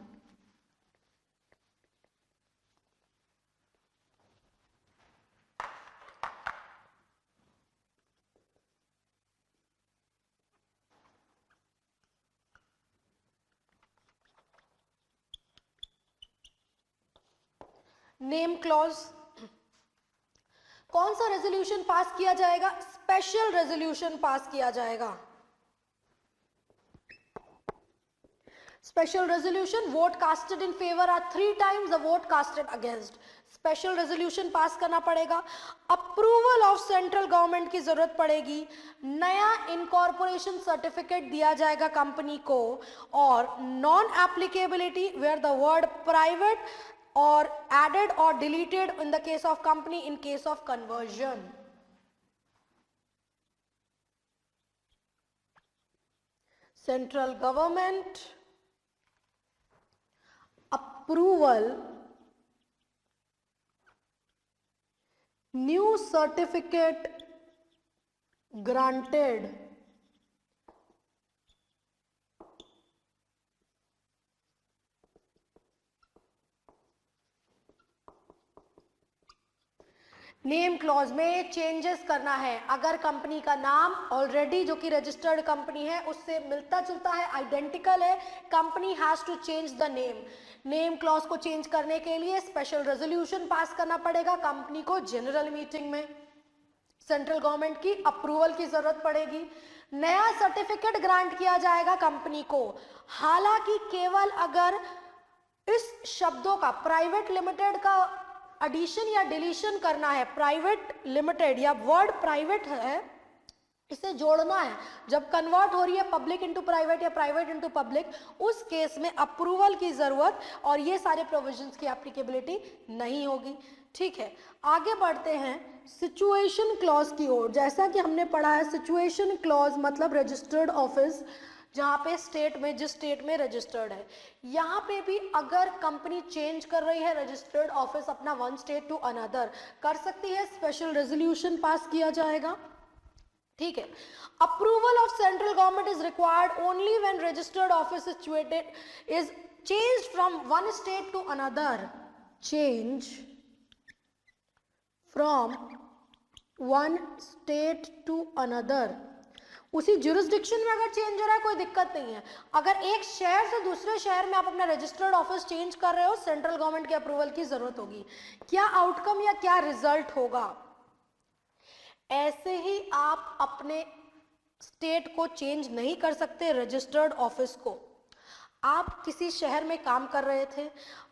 नेम क्लॉज, कौन सा रेजोल्यूशन पास किया जाएगा? स्पेशल रेजोल्यूशन पास किया जाएगा। Special resolution, vote casted in favour are 3 times the vote casted against. Special resolution pass करना पड़ेगा। अप्रूवल ऑफ सेंट्रल गवर्नमेंट की जरूरत पड़ेगी। नया इनकॉर्पोरेशन सर्टिफिकेट दिया जाएगा कंपनी को, और non applicability where the word private or added or deleted in the case of company in case of conversion. Central government approval, new certificate granted, name clause में changes करना है। अगर company का नाम ऑलरेडी जो कि रजिस्टर्ड कंपनी है उससे मिलता जुलता है, आइडेंटिकल है, company has to change the name. Name clause को चेंज करने के लिए स्पेशल रेजोल्यूशन पास करना पड़ेगा कंपनी को जनरल मीटिंग में। सेंट्रल गवर्नमेंट की अप्रूवल की जरूरत पड़ेगी। नया सर्टिफिकेट ग्रांट किया जाएगा कंपनी को। हालांकि केवल अगर इस शब्दों का प्राइवेट लिमिटेड का एडिशन या डिलीशन करना है, प्राइवेट लिमिटेड या वर्ड प्राइवेट है इसे जोड़ना है, जब कन्वर्ट हो रही है पब्लिक इनटू प्राइवेट या प्राइवेट इनटू पब्लिक, उस केस में अप्रूवल की जरूरत और ये सारे प्रोविजंस की एप्लीकेबिलिटी नहीं होगी। ठीक है, आगे बढ़ते हैं सिचुएशन क्लॉज की ओर। जैसा कि हमने पढ़ा है सिचुएशन क्लॉज मतलब रजिस्टर्ड ऑफिस, जहाँ पे स्टेट में, जिस स्टेट में रजिस्टर्ड है, यहाँ पे भी अगर कंपनी चेंज कर रही है रजिस्टर्ड ऑफिस अपना वन स्टेट टू अनदर, कर सकती है, स्पेशल रेजोल्यूशन पास किया जाएगा। ठीक है, approval of central government is required only when registered office situated is changed from one state to another, change from one state to another, उसी jurisdiction में अगर चेंज हो रहा है कोई दिक्कत नहीं है। अगर एक शहर से दूसरे शहर में आप अपना रजिस्टर्ड ऑफिस चेंज कर रहे हो, सेंट्रल गवर्नमेंट के अप्रूवल की जरूरत होगी। क्या आउटकम या क्या रिजल्ट होगा? ऐसे ही आप अपने स्टेट को चेंज नहीं कर सकते रजिस्टर्ड ऑफिस को। आप किसी शहर में काम कर रहे थे,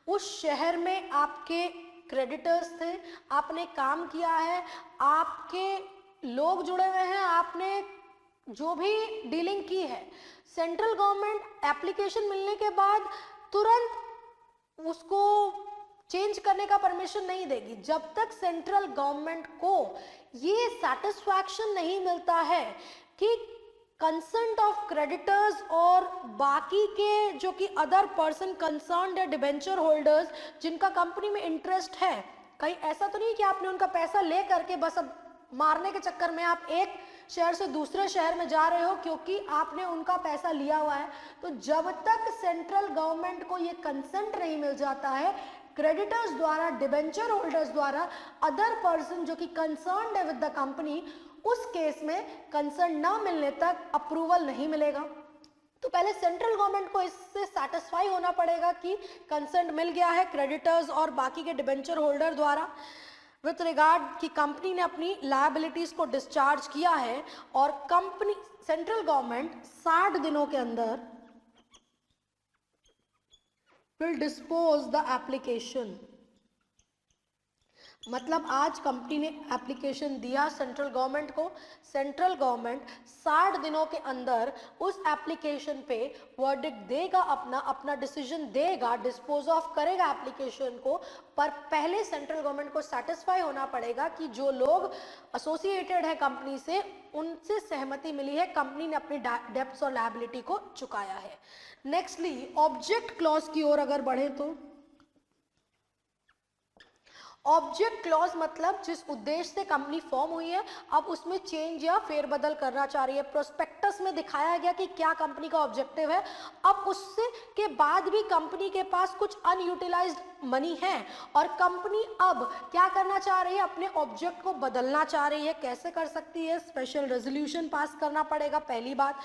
उस शहर में आपके क्रेडिटर्स थे, आपने काम किया है, आपके लोग जुड़े हुए हैं, आपने जो भी डीलिंग की है, सेंट्रल गवर्नमेंट एप्लीकेशन मिलने के बाद तुरंत उसको चेंज करने का परमिशन नहीं देगी जब तक सेंट्रल गवर्नमेंट को ये सेटिस्फैक्शन नहीं मिलता है कि कंसेंट ऑफ क्रेडिटर्स और बाकी के जो कि अदर पर्सन कंसर्न्ड या डिबेंचर होल्डर्स जिनका कंपनी में इंटरेस्ट है। कहीं ऐसा तो नहीं कि आपने उनका पैसा ले करके बस अब मारने के चक्कर में आप एक शहर से दूसरे शहर में जा रहे हो क्योंकि आपने उनका पैसा लिया हुआ है। तो जब तक सेंट्रल गवर्नमेंट को ये कंसेंट नहीं मिल जाता है क्रेडिटर्स द्वारा, डिबेंचर होल्डर्स द्वारा, अदर पर्सन जो कि कंसर्न्ड है विद द कंपनी, उस केस में कंसर्न ना मिलने तक अप्रूवल नहीं मिलेगा। तो पहले सेंट्रल गवर्नमेंट को इससे सेटिस्फाई होना पड़ेगा कि कंसर्न मिल गया है क्रेडिटर्स और बाकी के डिबेंचर होल्डर द्वारा विथ रिगार्ड कि कंपनी ने अपनी लायबिलिटीज को डिस्चार्ज किया है, और कंपनी सेंट्रल गवर्नमेंट 60 दिनों के अंदर will dispose the application। मतलब आज कंपनी ने एप्लीकेशन दिया सेंट्रल गवर्नमेंट को, सेंट्रल गवर्नमेंट 60 दिनों के अंदर उस एप्लीकेशन पे वर्डिक्ट देगा, अपना डिसीजन देगा, डिस्पोज ऑफ करेगा एप्लीकेशन को। पर पहले सेंट्रल गवर्नमेंट को सेटिस्फाई होना पड़ेगा कि जो लोग एसोसिएटेड है कंपनी से उनसे सहमति मिली है, कंपनी ने अपनी डेब्ट्स और लायबिलिटी को चुकाया है। नेक्स्टली ऑब्जेक्ट क्लॉज की ओर अगर बढ़े तो ऑब्जेक्ट क्लॉज मतलब जिस उद्देश्य से कंपनी फॉर्म हुई है अब उसमें चेंज या फेरबदल करना चाह रही है। प्रोस्पेक्टस में दिखाया गया कि क्या कंपनी का ऑब्जेक्टिव है, अब उससे के बाद भी कंपनी के पास कुछ अनयूटिलाइज्ड मनी है और कंपनी अब क्या करना चाह रही है, अपने ऑब्जेक्ट को बदलना चाह रही है। कैसे कर सकती है? स्पेशल रेजोल्यूशन पास करना पड़ेगा। पहली बात,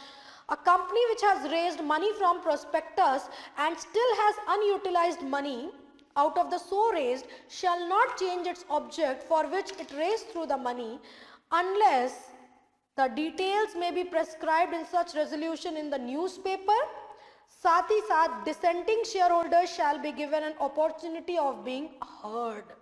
a company which has raised money from prospectus and still has unutilized money out of the so raised shall not change its object for which it raised through the money unless the details may be prescribed in such resolution in the newspaper। साथ ही साथ dissenting shareholders shall be given an opportunity of being heard।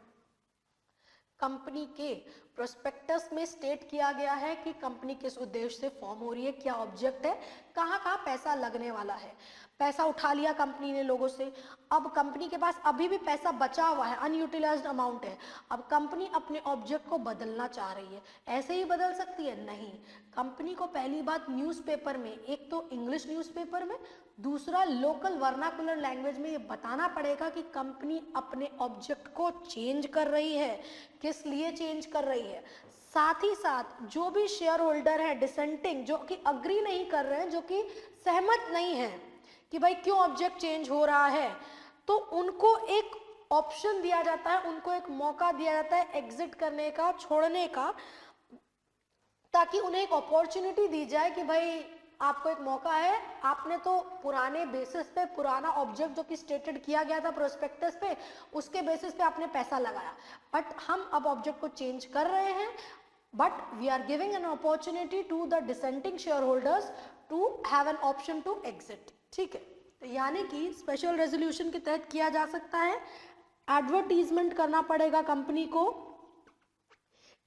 Company के prospectus में state किया गया है कि company किस उद्देश्य से फॉर्म हो रही है, क्या ऑब्जेक्ट है, कहाँ कहाँ पैसा लगने वाला है। पैसा उठा लिया कंपनी ने लोगों से, अब कंपनी के पास अभी भी पैसा बचा हुआ है, अनयूटिलाइज्ड अमाउंट है। अब कंपनी अपने ऑब्जेक्ट को बदलना चाह रही है। ऐसे ही बदल सकती है? नहीं। कंपनी को पहली बात न्यूज़पेपर में, एक तो इंग्लिश न्यूज़पेपर में, दूसरा लोकल वर्नाकुलर लैंग्वेज में ये बताना पड़ेगा कि कंपनी अपने ऑब्जेक्ट को चेंज कर रही है, किस लिए चेंज कर रही है। साथ ही साथ जो भी शेयर होल्डर है डिसेंटिंग, जो कि अग्री नहीं कर रहे हैं, जो कि सहमत नहीं है कि भाई क्यों ऑब्जेक्ट चेंज हो रहा है, तो उनको एक ऑप्शन दिया जाता है, उनको एक मौका दिया जाता है एग्जिट करने का, छोड़ने का, ताकि उन्हें एक अपॉर्चुनिटी दी जाए कि भाई आपको एक मौका है, आपने तो पुराने बेसिस पे, पुराना ऑब्जेक्ट जो कि स्टेटेड किया गया था प्रोस्पेक्टस पे, उसके बेसिस पे आपने पैसा लगाया, बट हम अब ऑब्जेक्ट को चेंज कर रहे हैं, but we are giving an opportunity to the dissenting shareholders to have an option to exit. ठीक है, तो यानी कि स्पेशल रेजोल्यूशन के तहत किया जा सकता है, एडवर्टीजमेंट करना पड़ेगा कंपनी को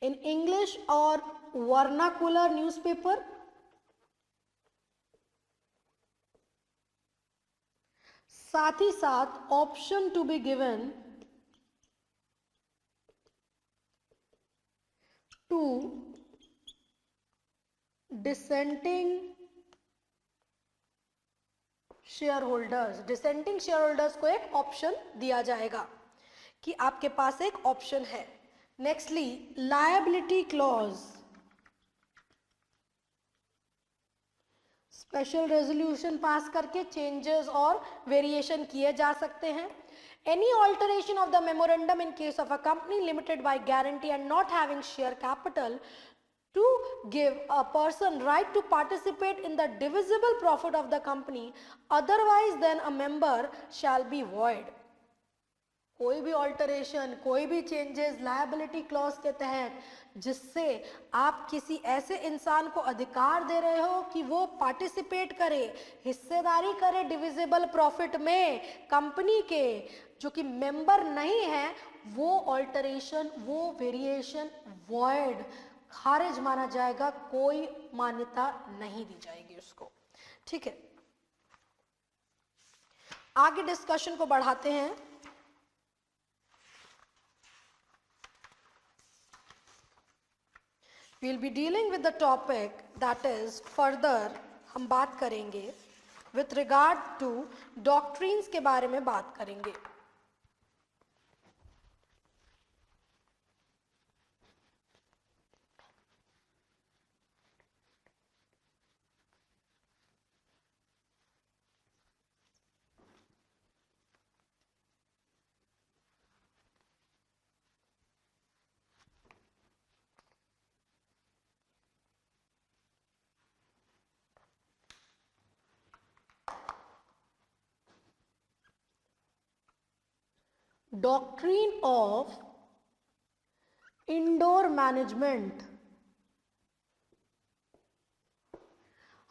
इन इंग्लिश और वर्नाकुलर न्यूज़पेपर, साथ ही साथ option to be given to dissenting share holders. Dissenting share holders को एक ऑप्शन दिया जाएगा कि आपके पास एक ऑप्शन है। Nextly liability clause, special resolution pass करके चेंजेस और वेरिएशन किए जा सकते हैं। Any alteration of the memorandum in case of a company limited by guarantee and not having share capital to give a person right to participate in the divisible profit of the company otherwise than a member shall be void। कोई भी alteration, कोई भी changes liability clause के तहत जिससे आप किसी ऐसे इंसान को अधिकार दे रहे हो कि वो पार्टिसिपेट करे, हिस्सेदारी करे डिविजिबल प्रॉफिट में कंपनी के, जो कि मेंबर नहीं है, वो ऑल्टरेशन, वो वेरिएशन वॉइड, खारिज माना जाएगा, कोई मान्यता नहीं दी जाएगी उसको। ठीक है, आगे डिस्कशन को बढ़ाते हैं। We'll be dealing with the topic that is further, हम बात करेंगे with regard to doctrines के बारे में बात करेंगे। डॉक्ट्रीन ऑफ इंडोर मैनेजमेंट,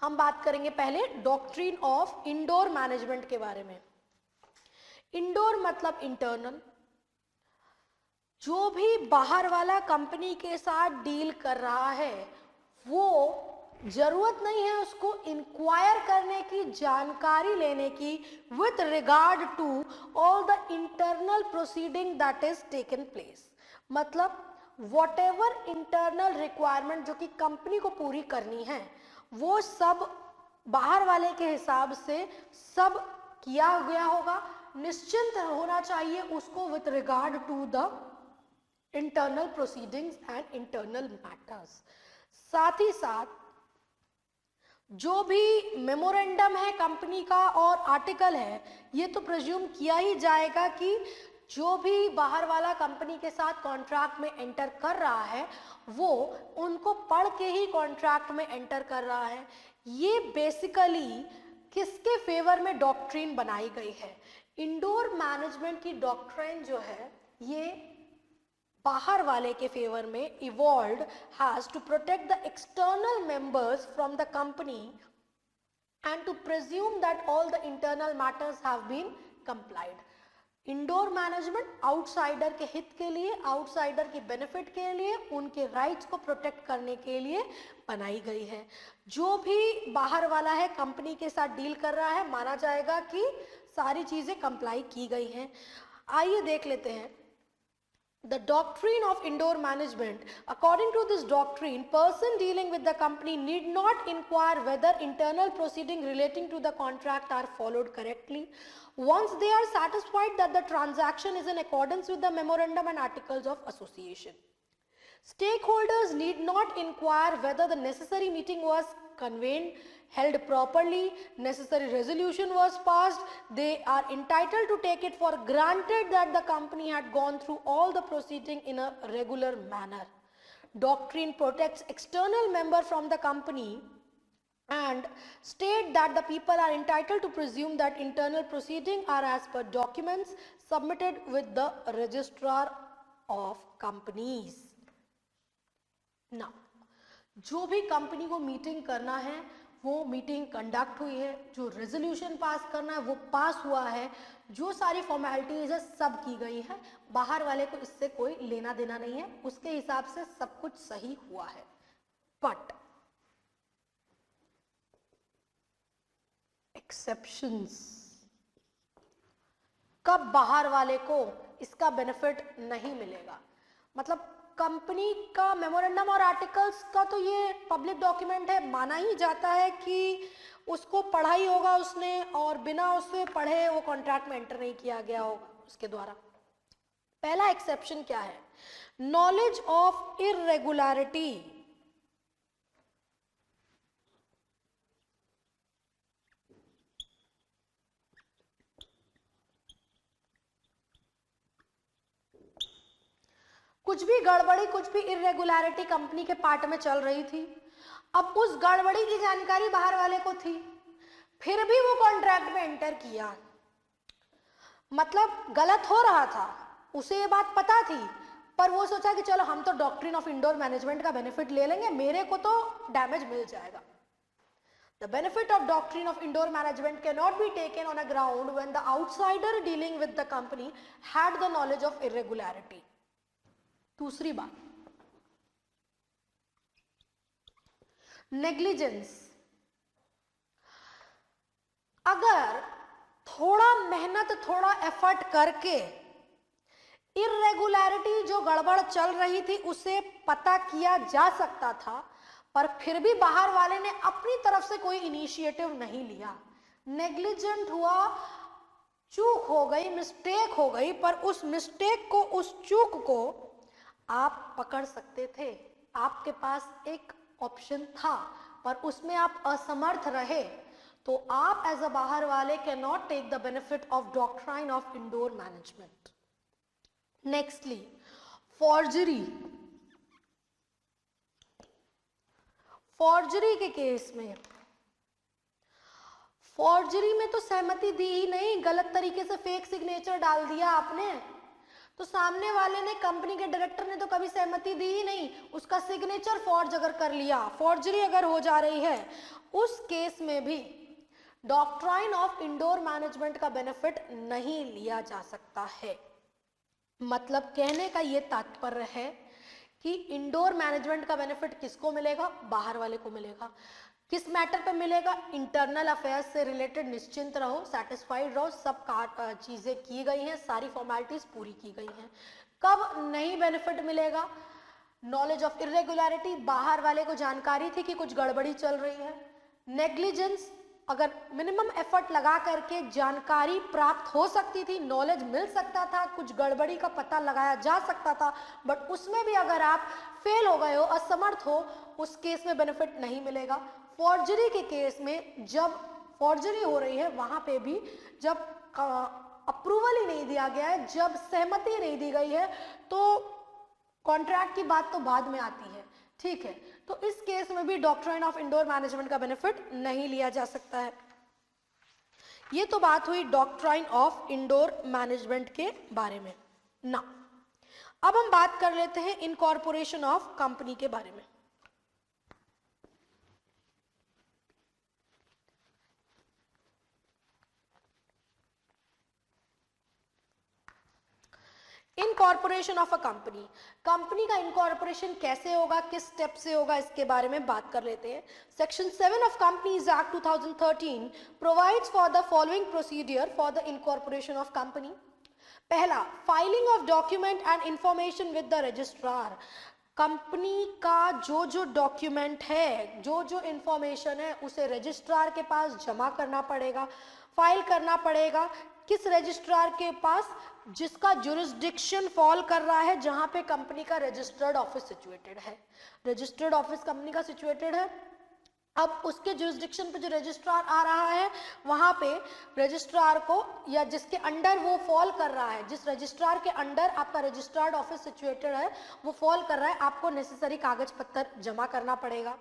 हम बात करेंगे पहले डॉक्ट्रीन ऑफ इंडोर मैनेजमेंट के बारे में। इंडोर मतलब इंटरनल, जो भी बाहर वाला कंपनी के साथ डील कर रहा है वो जरूरत नहीं है उसको इंक्वायर करने की, जानकारी लेने की with regard to all the internal proceeding that is taken place. मतलब वॉट एवर इंटरनल रिक्वायरमेंट जो कि कंपनी को पूरी करनी है वो सब बाहर वाले के हिसाब से सब किया गया होगा, निश्चिंत होना चाहिए उसको with regard to the internal proceedings and internal matters. साथ ही साथ जो भी मेमोरेंडम है कंपनी का और आर्टिकल है, ये तो प्रिज्यूम किया ही जाएगा कि जो भी बाहर वाला कंपनी के साथ कॉन्ट्रैक्ट में एंटर कर रहा है वो उनको पढ़ के ही कॉन्ट्रैक्ट में एंटर कर रहा है। ये बेसिकली किसके फेवर में डॉक्ट्रिन बनाई गई है? इंडोर मैनेजमेंट की डॉक्ट्रिन जो है ये बाहर वाले के फेवर में involved has to protect the external members from the company and to presume that all the internal matters have been complied. Indoor management outsider के हित के लिए, आउटसाइडर की बेनिफिट के लिए, उनके राइट्स को प्रोटेक्ट करने के लिए बनाई गई है। जो भी बाहर वाला है कंपनी के साथ डील कर रहा है माना जाएगा कि सारी चीजें कंप्लाई की गई हैं। आइए देख लेते हैं the doctrine of indoor management. According to this doctrine, person dealing with the company need not inquire whether internal proceeding relating to the contract are followed correctly. Once they are satisfied that the transaction is in accordance with the memorandum and articles of association. Stakeholders need not inquire whether the necessary meeting was convened, held properly, necessary resolution was passed. They are entitled to take it for granted that the company had gone through all the proceeding in a regular manner. Doctrine protects external member from the company and state that the people are entitled to presume that internal proceeding are as per documents submitted with the registrar of companies. ना जो भी company को meeting करना है वो meeting conduct हुई है, जो रेजोल्यूशन पास करना है वो पास हुआ है, जो सारी फॉर्मेलिटीज है सब की गई है, बाहर वाले को इससे कोई लेना देना नहीं है, उसके हिसाब से सब कुछ सही हुआ है। बट एक्सेप्शंस, कब बाहर वाले को इसका बेनिफिट नहीं मिलेगा, मतलब कंपनी का मेमोरेंडम और आर्टिकल्स का तो ये पब्लिक डॉक्यूमेंट है, माना ही जाता है कि उसको पढ़ा ही होगा उसने और बिना उसे पढ़े वो कॉन्ट्रैक्ट में एंटर नहीं किया गया होगा उसके द्वारा। पहला एक्सेप्शन क्या है, नॉलेज ऑफ इररेगुलरिटी। कुछ भी गड़बड़ी, कुछ भी इरेगुलरिटी कंपनी के पार्ट में चल रही थी, अब उस गड़बड़ी की जानकारी बाहर वाले को थी, फिर भी वो कॉन्ट्रैक्ट में एंटर किया, मतलब गलत हो रहा था, उसे ये बात पता थी, पर वो सोचा कि चलो हम तो डॉक्ट्रिन ऑफ इंडोर मैनेजमेंट का बेनिफिट ले लेंगे, मेरे को तो डैमेज मिल जाएगा। The benefit of doctrine of indoor management cannot be taken on a ground when the outsider dealing with the company had the knowledge of irregularity. दूसरी बात, negligence. अगर थोड़ा मेहनत, थोड़ा एफर्ट करके इरेगुलरिटी जो गड़बड़ चल रही थी उसे पता किया जा सकता था, पर फिर भी बाहर वाले ने अपनी तरफ से कोई इनिशिएटिव नहीं लिया, नेग्लिजेंट हुआ, चूक हो गई, मिस्टेक हो गई, पर उस मिस्टेक को, उस चूक को आप पकड़ सकते थे, आपके पास एक ऑप्शन था, पर उसमें आप असमर्थ रहे, तो आप एज अ बाहर वाले can not take the benefit of doctrine of indoor management. Nextly, forgery. Forgery के केस में, फॉर्जरी में तो सहमति दी ही नहीं, गलत तरीके से फेक सिग्नेचर डाल दिया आपने, तो सामने वाले ने, कंपनी के डायरेक्टर ने तो कभी सहमति दी ही नहीं, उसका सिग्नेचर फॉर्ज अगर कर लिया, फॉर्जरी अगर हो जा रही है, उस केस में भी डॉक्ट्राइन ऑफ इंडोर मैनेजमेंट का बेनिफिट नहीं लिया जा सकता है। मतलब कहने का ये तात्पर्य है कि इंडोर मैनेजमेंट का बेनिफिट किसको मिलेगा, बाहर वाले को मिलेगा। किस मैटर पे मिलेगा, इंटरनल अफेयर्स से रिलेटेड निश्चिंत रहो, सेटिस्फाइड रहो, सब चीजें की गई हैं, सारी फॉर्मेलिटीज पूरी की गई हैं। कब नहीं बेनिफिट मिलेगा, नॉलेज ऑफ इरेगुलरिटी, बाहर वाले को जानकारी थी कि कुछ गड़बड़ी चल रही है, नेग्लिजेंस, अगर मिनिमम एफर्ट लगा करके जानकारी प्राप्त हो सकती थी, नॉलेज मिल सकता था, कुछ गड़बड़ी का पता लगाया जा सकता था, बट उसमें भी अगर आप फेल हो गए हो, असमर्थ हो, उस केस में बेनिफिट नहीं मिलेगा। फॉर्जरी के केस में जब फॉर्जरी हो रही है वहां पे भी जब अप्रूवल ही नहीं दिया गया है, जब सहमति नहीं दी गई है, तो कॉन्ट्रैक्ट की बात तो बाद में आती है, ठीक है, तो इस केस में भी डॉक्ट्राइन ऑफ इंडोर मैनेजमेंट का बेनिफिट नहीं लिया जा सकता है। ये तो बात हुई डॉक्ट्राइन ऑफ इंडोर मैनेजमेंट के बारे में ना। अब हम बात कर लेते हैं इनकॉर्पोरेशन ऑफ कंपनी के बारे में। Incorporation of a company, company का इनकॉर्पोरेशन कैसे होगा, किस स्टेप से होगा, इसके बारे में बात कर लेते हैं। Section 7 of companies act 2013 provides for the following procedure for the incorporation of company. पहला, filing of document and information with the registrar. Company का जो जो डॉक्यूमेंट है, जो जो इंफॉर्मेशन है, उसे रजिस्ट्रार के पास जमा करना पड़ेगा, फाइल करना पड़ेगा। किस रजिस्ट्रार के पास, जिसका जुरिस्डिक्शन फॉल कर रहा है, जहां पे कंपनी का रजिस्टर्ड ऑफिस सिचुएटेड है। रजिस्टर्ड ऑफिस कंपनी का सिचुएटेड है, अब उसके जुरिस्डिक्शन पे जो रजिस्ट्रार आ रहा है, वहां पे रजिस्ट्रार को, या जिसके अंडर वो फॉल कर रहा है, जिस रजिस्ट्रार के अंडर आपका रजिस्टर्ड ऑफिस सिचुएटेड है, वो फॉल कर रहा है, आपको नेसेसरी कागज पत्तर जमा करना पड़ेगा।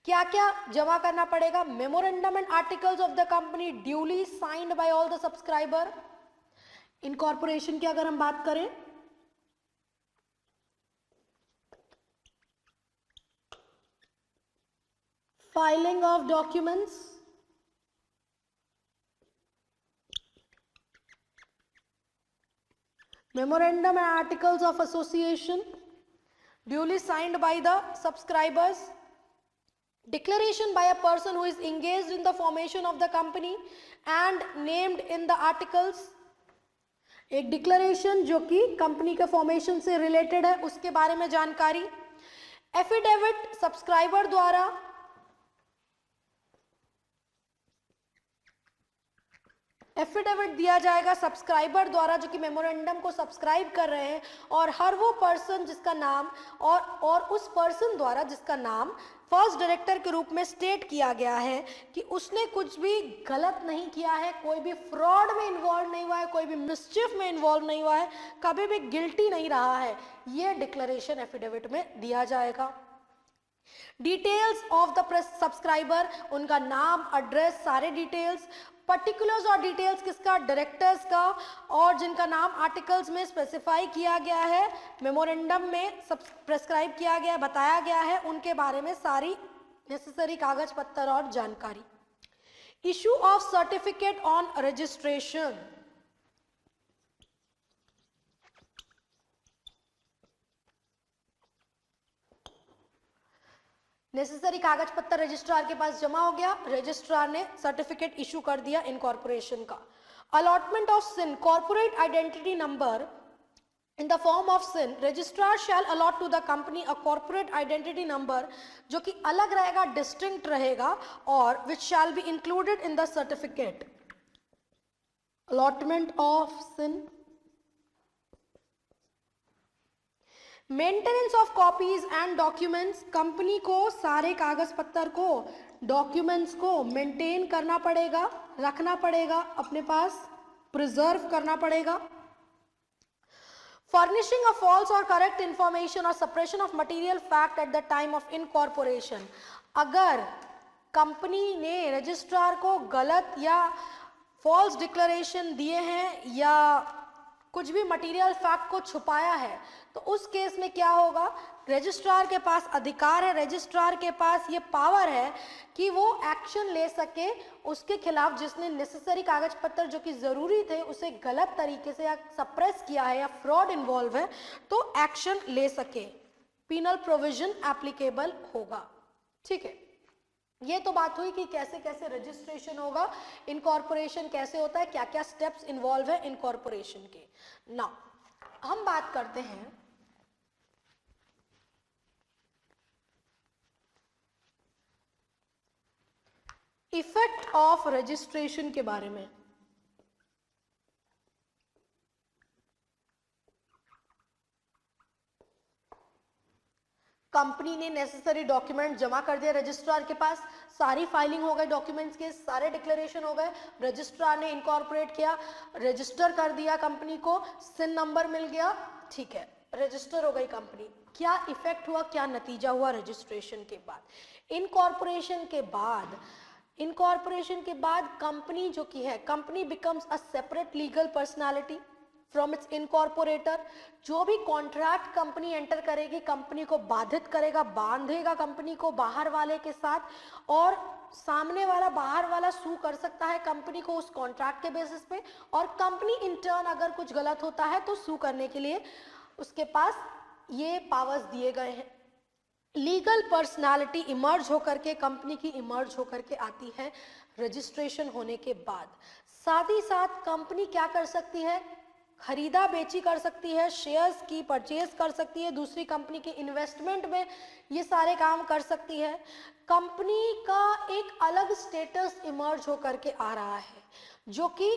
क्या क्या जमा करना पड़ेगा, memorandum and articles of the company duly signed by all the subscriber. Incorporation की अगर हम बात करें, filing of documents, memorandum and articles of association duly signed by the subscribers, declaration by a person who is engaged in the formation of the company and named in the articles, एक declaration जो कि company के formation से related है उसके बारे में जानकारी, एफिडेविट सब्सक्राइबर द्वारा एफिडेविट दिया जाएगा सब्सक्राइबर द्वारा जो कि मेमोरेंडम को सब्सक्राइब कर रहे हैं, और हर वो पर्सन जिसका नाम और उस पर्सन द्वारा जिसका नाम फर्स्ट डायरेक्टर के रूप में स्टेट किया गया है कि उसने कुछ भी गलत नहीं किया है, कोई भी फ्रॉड में इन्वॉल्व नहीं हुआ है, कोई भी मिसचिफ में इन्वॉल्व नहीं हुआ है, कभी भी गिल्टी नहीं रहा है, ये डिक्लेरेशन एफिडेविट में दिया जाएगा। डिटेल्स ऑफ द सब्सक्राइबर, उनका नाम, एड्रेस, सारे डिटेल्स, पर्टिकुलर्स और डिटेल्स किसका, डायरेक्टर्स का, और जिनका नाम आर्टिकल्स में स्पेसिफाई किया गया है, मेमोरेंडम में सब प्रेस्क्राइब किया गया, बताया गया है, उनके बारे में सारी नेसेसरी कागज पत्तर और जानकारी। Issue of certificate on registration, necessary कागज पत्तर रजिस्ट्रार के पास जमा हो गया, रजिस्ट्रार ने सर्टिफिकेट इशू कर दिया इनकॉर्पोरेशन का। Allotment of CIN, corporate identity number in the form of CIN, registrar shall allot to the company a corporate identity number जो कि अलग रहेगा, डिस्टिंक्ट रहेगा, और which shall be included in the certificate. Allotment of CIN, maintenance of copies and documents, company को सारे कागज पत्तर को, डॉक्यूमेंट्स को मेंटेन करना पड़ेगा, रखना पड़ेगा अपने पास, प्रिजर्व करना पड़ेगा। फर्निशिंग ऑफ फॉल्स और करेक्ट इंफॉर्मेशन और suppression of material fact at the time of incorporation, अगर कंपनी ने रजिस्ट्रार को गलत या फॉल्स डिक्लेरेशन दिए हैं या कुछ भी मटेरियल फैक्ट को छुपाया है, तो उस केस में क्या होगा, रजिस्ट्रार के पास अधिकार है, रजिस्ट्रार के पास ये पावर है कि वो एक्शन ले सके उसके खिलाफ जिसने नेसेसरी कागज पत्तर जो कि जरूरी थे उसे गलत तरीके से या सप्रेस किया है या फ्रॉड इन्वॉल्व है, तो एक्शन ले सके, पीनल प्रोविजन एप्लीकेबल होगा। ठीक है, ये तो बात हुई कि कैसे कैसे रजिस्ट्रेशन होगा, इनकॉर्पोरेशन कैसे होता है, क्या क्या स्टेप्स इन्वॉल्व है इनकॉर्पोरेशन के। नाउ हम बात करते हैं इफेक्ट ऑफ रजिस्ट्रेशन के बारे में। कंपनी ने नेसेसरी डॉक्यूमेंट जमा कर दिया रजिस्ट्रार के पास, सारी फाइलिंग हो गई डॉक्यूमेंट्स के, सारे डिक्लेरेशन हो गए, रजिस्ट्रार ने इनकॉर्पोरेट किया, रजिस्टर कर दिया कंपनी को, सिन नंबर मिल गया, ठीक है, रजिस्टर हो गई कंपनी। क्या इफेक्ट हुआ, क्या नतीजा हुआ रजिस्ट्रेशन के बाद? इनकॉर्पोरेशन के बाद कंपनी जो की है, company becomes a separate legal personality from its incorporator. जो भी कॉन्ट्रैक्ट कंपनी एंटर करेगी कंपनी को बाधित करेगा, बांधेगा कंपनी को बाहर वाले के साथ, और सामने वाला बाहर वाला सू कर सकता है कंपनी को उस कॉन्ट्रैक्ट के बेसिस पे, और कंपनी इन टर्न अगर कुछ गलत होता है तो सू करने के लिए उसके पास ये पावर्स दिए गए हैं। लीगल पर्सनालिटी इमर्ज होकर के, कंपनी की इमर्ज होकर के आती है रजिस्ट्रेशन होने के बाद। साथ ही साथ कंपनी क्या कर सकती है, खरीदा बेची कर सकती है, शेयर्स की परचेज कर सकती है, दूसरी कंपनी के इन्वेस्टमेंट में ये सारे काम कर सकती है। कंपनी का एक अलग स्टेटस इमर्ज होकर के आ रहा है जो कि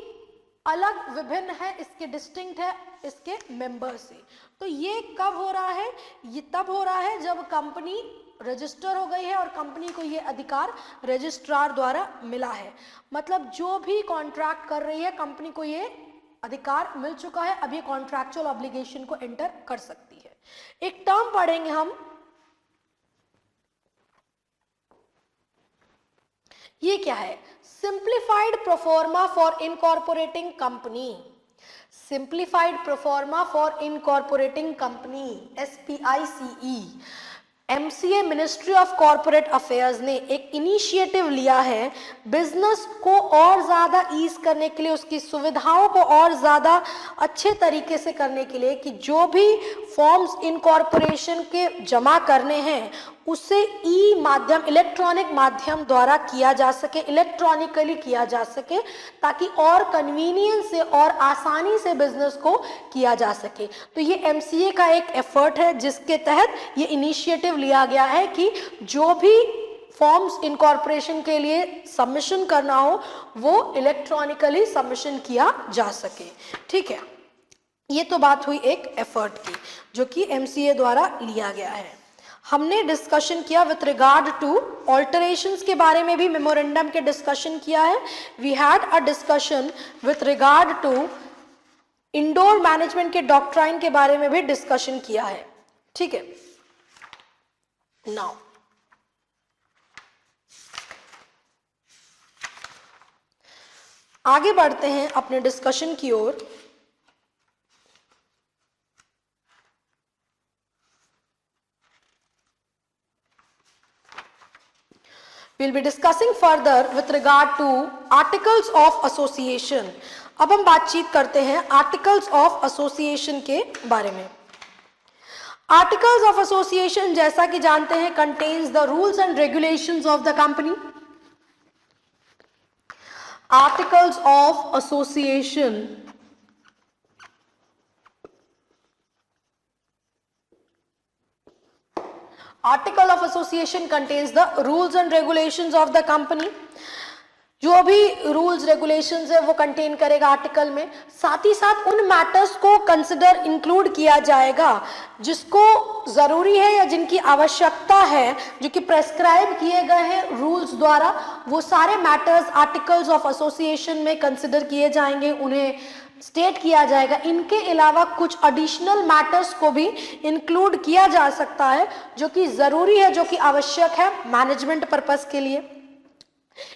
अलग विभिन्न है, इसके डिस्टिंक्ट है इसके मेंबर से। तो ये कब हो रहा है, ये तब हो रहा है जब कंपनी रजिस्टर हो गई है और कंपनी को ये अधिकार रजिस्ट्रार द्वारा मिला है। मतलब जो भी कॉन्ट्रैक्ट कर रही है कंपनी को ये अधिकार मिल चुका है, अब ये कॉन्ट्रैक्चुअल ऑब्लिगेशन को एंटर कर सकती है। एक टर्म पढ़ेंगे हम, ये क्या है, simplified proforma for incorporating company. Simplified proforma for incorporating company, SPICE। MCA ministry of corporate affairs ने एक इनिशिएटिव लिया है बिजनेस को और ज़्यादा ईज करने के लिए, उसकी सुविधाओं को और ज़्यादा अच्छे तरीके से करने के लिए कि जो भी फॉर्म्स इनकॉर्पोरेशन के जमा करने हैं उसे ई माध्यम, इलेक्ट्रॉनिक माध्यम द्वारा किया जा सके, इलेक्ट्रॉनिकली किया जा सके, ताकि और कन्वीनियंस से और आसानी से बिजनेस को किया जा सके। तो ये एमसीए का एक एफर्ट है जिसके तहत ये इनिशिएटिव लिया गया है कि जो भी फॉर्म्स इनकॉर्पोरेशन के लिए सबमिशन करना हो वो इलेक्ट्रॉनिकली सबमिशन किया जा सके। ठीक है, ये तो बात हुई एक एफर्ट की जो कि एमसीए द्वारा लिया गया है। हमने डिस्कशन किया विथ रिगार्ड टू ऑल्टरेशंस के बारे में भी मेमोरेंडम के डिस्कशन किया है। We had a discussion with regard to indoor management के डॉक्ट्राइन के बारे में भी डिस्कशन किया है। ठीक है, नाउ आगे बढ़ते हैं अपने डिस्कशन की ओर। We'll be discussing further with regard to articles of association. अब हम बातचीत करते हैं आर्टिकल्स ऑफ एसोसिएशन के बारे में। आर्टिकल्स ऑफ एसोसिएशन जैसा कि जानते हैं contains the rules and regulations of the company. Articles of association article of association contains the rules and regulations of the company. जो भी रूल्स रेगुलेशंस है वो कंटेन करेगा आर्टिकल में। साथ ही साथ उन मैटर्स को कंसिडर इंक्लूड किया जाएगा जिसको जरूरी है या जिनकी आवश्यकता है, जो कि प्रेस्क्राइब किए गए हैं रूल्स द्वारा, वो सारे मैटर्स आर्टिकल्स ऑफ एसोसिएशन में कंसिडर किए जाएंगे, उन्हें स्टेट किया जाएगा। इनके अलावा कुछ एडिशनल मैटर्स को भी इंक्लूड किया जा सकता है जो कि जरूरी है, जो कि आवश्यक है मैनेजमेंट पर्पस के लिए।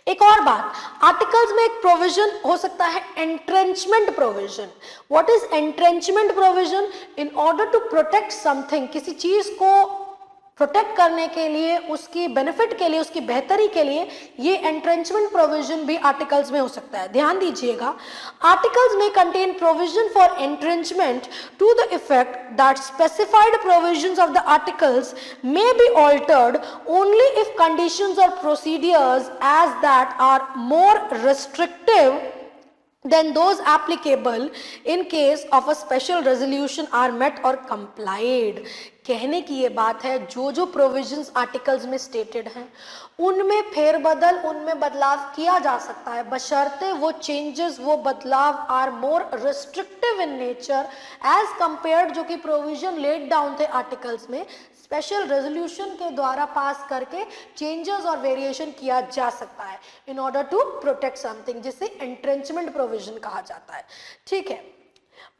एक और बात, आर्टिकल्स में एक प्रोविजन हो सकता है entrenchment provision. What is entrenchment provision? In order to protect something, किसी चीज को प्रोटेक्ट करने के लिए, उसकी बेनिफिट के लिए, उसकी बेहतरी के लिए ये एंट्रेंचमेंट प्रोविजन भी आर्टिकल्स में हो सकता है। ध्यान दीजिएगा, आर्टिकल्स में contain provision for entrenchment to the effect that specified provisions of the articles may be altered only if conditions और procedures as that are more restrictive then those applicable in case of a special resolution are met or complied। कहने की ये बात है, जो जो provisions articles में stated हैं उनमें फेरबदल, उनमें बदलाव किया जा सकता है, बशर्ते वो चेंजेस, वो बदलाव are more restrictive in nature as compared, जो कि प्रोविजन लेड डाउन थे आर्टिकल्स में, स्पेशल रेजोल्यूशन के द्वारा पास करके चेंजेस और वेरिएशन किया जा सकता है in order to protect something, जिसे एंट्रेंचमेंट प्रोविजन कहा जाता है। ठीक है,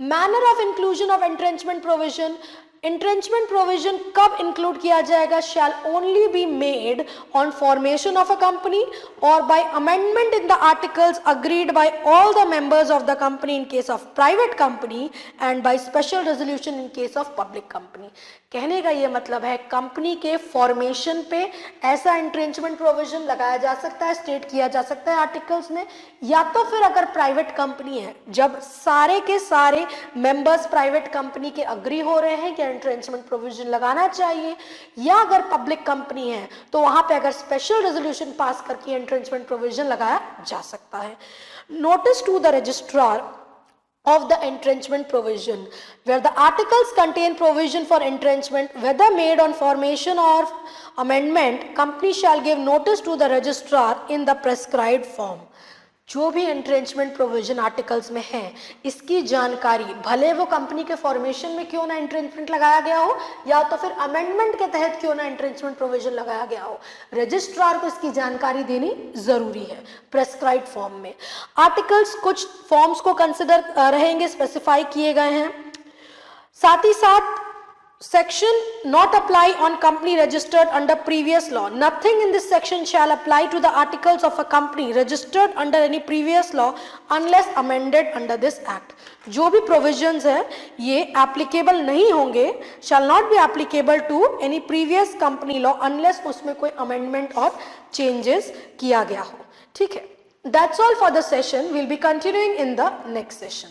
manner of inclusion of entrenchment provision. Entrenchment provision कब इंक्लूड किया जाएगा? Shall only be made on formation of a company और by amendment in the articles agreed by all the members of the company in case of private company and by special resolution in case of public company. कहने का ये मतलब है, company के formation पे ऐसा entrenchment provision लगाया जा सकता है, स्टेट किया जा सकता है आर्टिकल्स में, या तो फिर अगर प्राइवेट कंपनी है, जब सारे के सारे मेंबर्स प्राइवेट कंपनी के अग्री हो रहे हैं कि एंट्रेंचमेंट प्रोविजन लगाना चाहिए, या अगर पब्लिक कंपनी है तो वहां पे अगर स्पेशल रेजोल्यूशन पास करके एंट्रेंचमेंट प्रोविजन लगाया जा सकता है। Notice to the registrar of the entrenchment provision, where the articles contain provision for entrenchment, whether made on formation or amendment, company shall give notice to the registrar in the prescribed form। जो भी entrenchment provision articles में है, इसकी जानकारी भले वो company के formation में क्यों ना एंट्रेंचमेंट लगाया गया हो, या तो फिर अमेंडमेंट के तहत क्यों ना एंट्रेंचमेंट प्रोविजन लगाया गया हो, रजिस्ट्रार को इसकी जानकारी देनी जरूरी है प्रेस्क्राइब्ड फॉर्म में। आर्टिकल्स कुछ फॉर्म्स को कंसिडर रहेंगे, स्पेसिफाई किए गए हैं। साथ ही साथ section not apply on company registered under previous law. Nothing in this section shall apply to the articles of a company registered under any previous law unless amended under this act. जो भी provisions है ये applicable नहीं होंगे, shall not be applicable to any previous company law unless उसमें कोई amendment और changes किया गया हो. ठीक है. That's all for the session. We'll be continuing in the next session.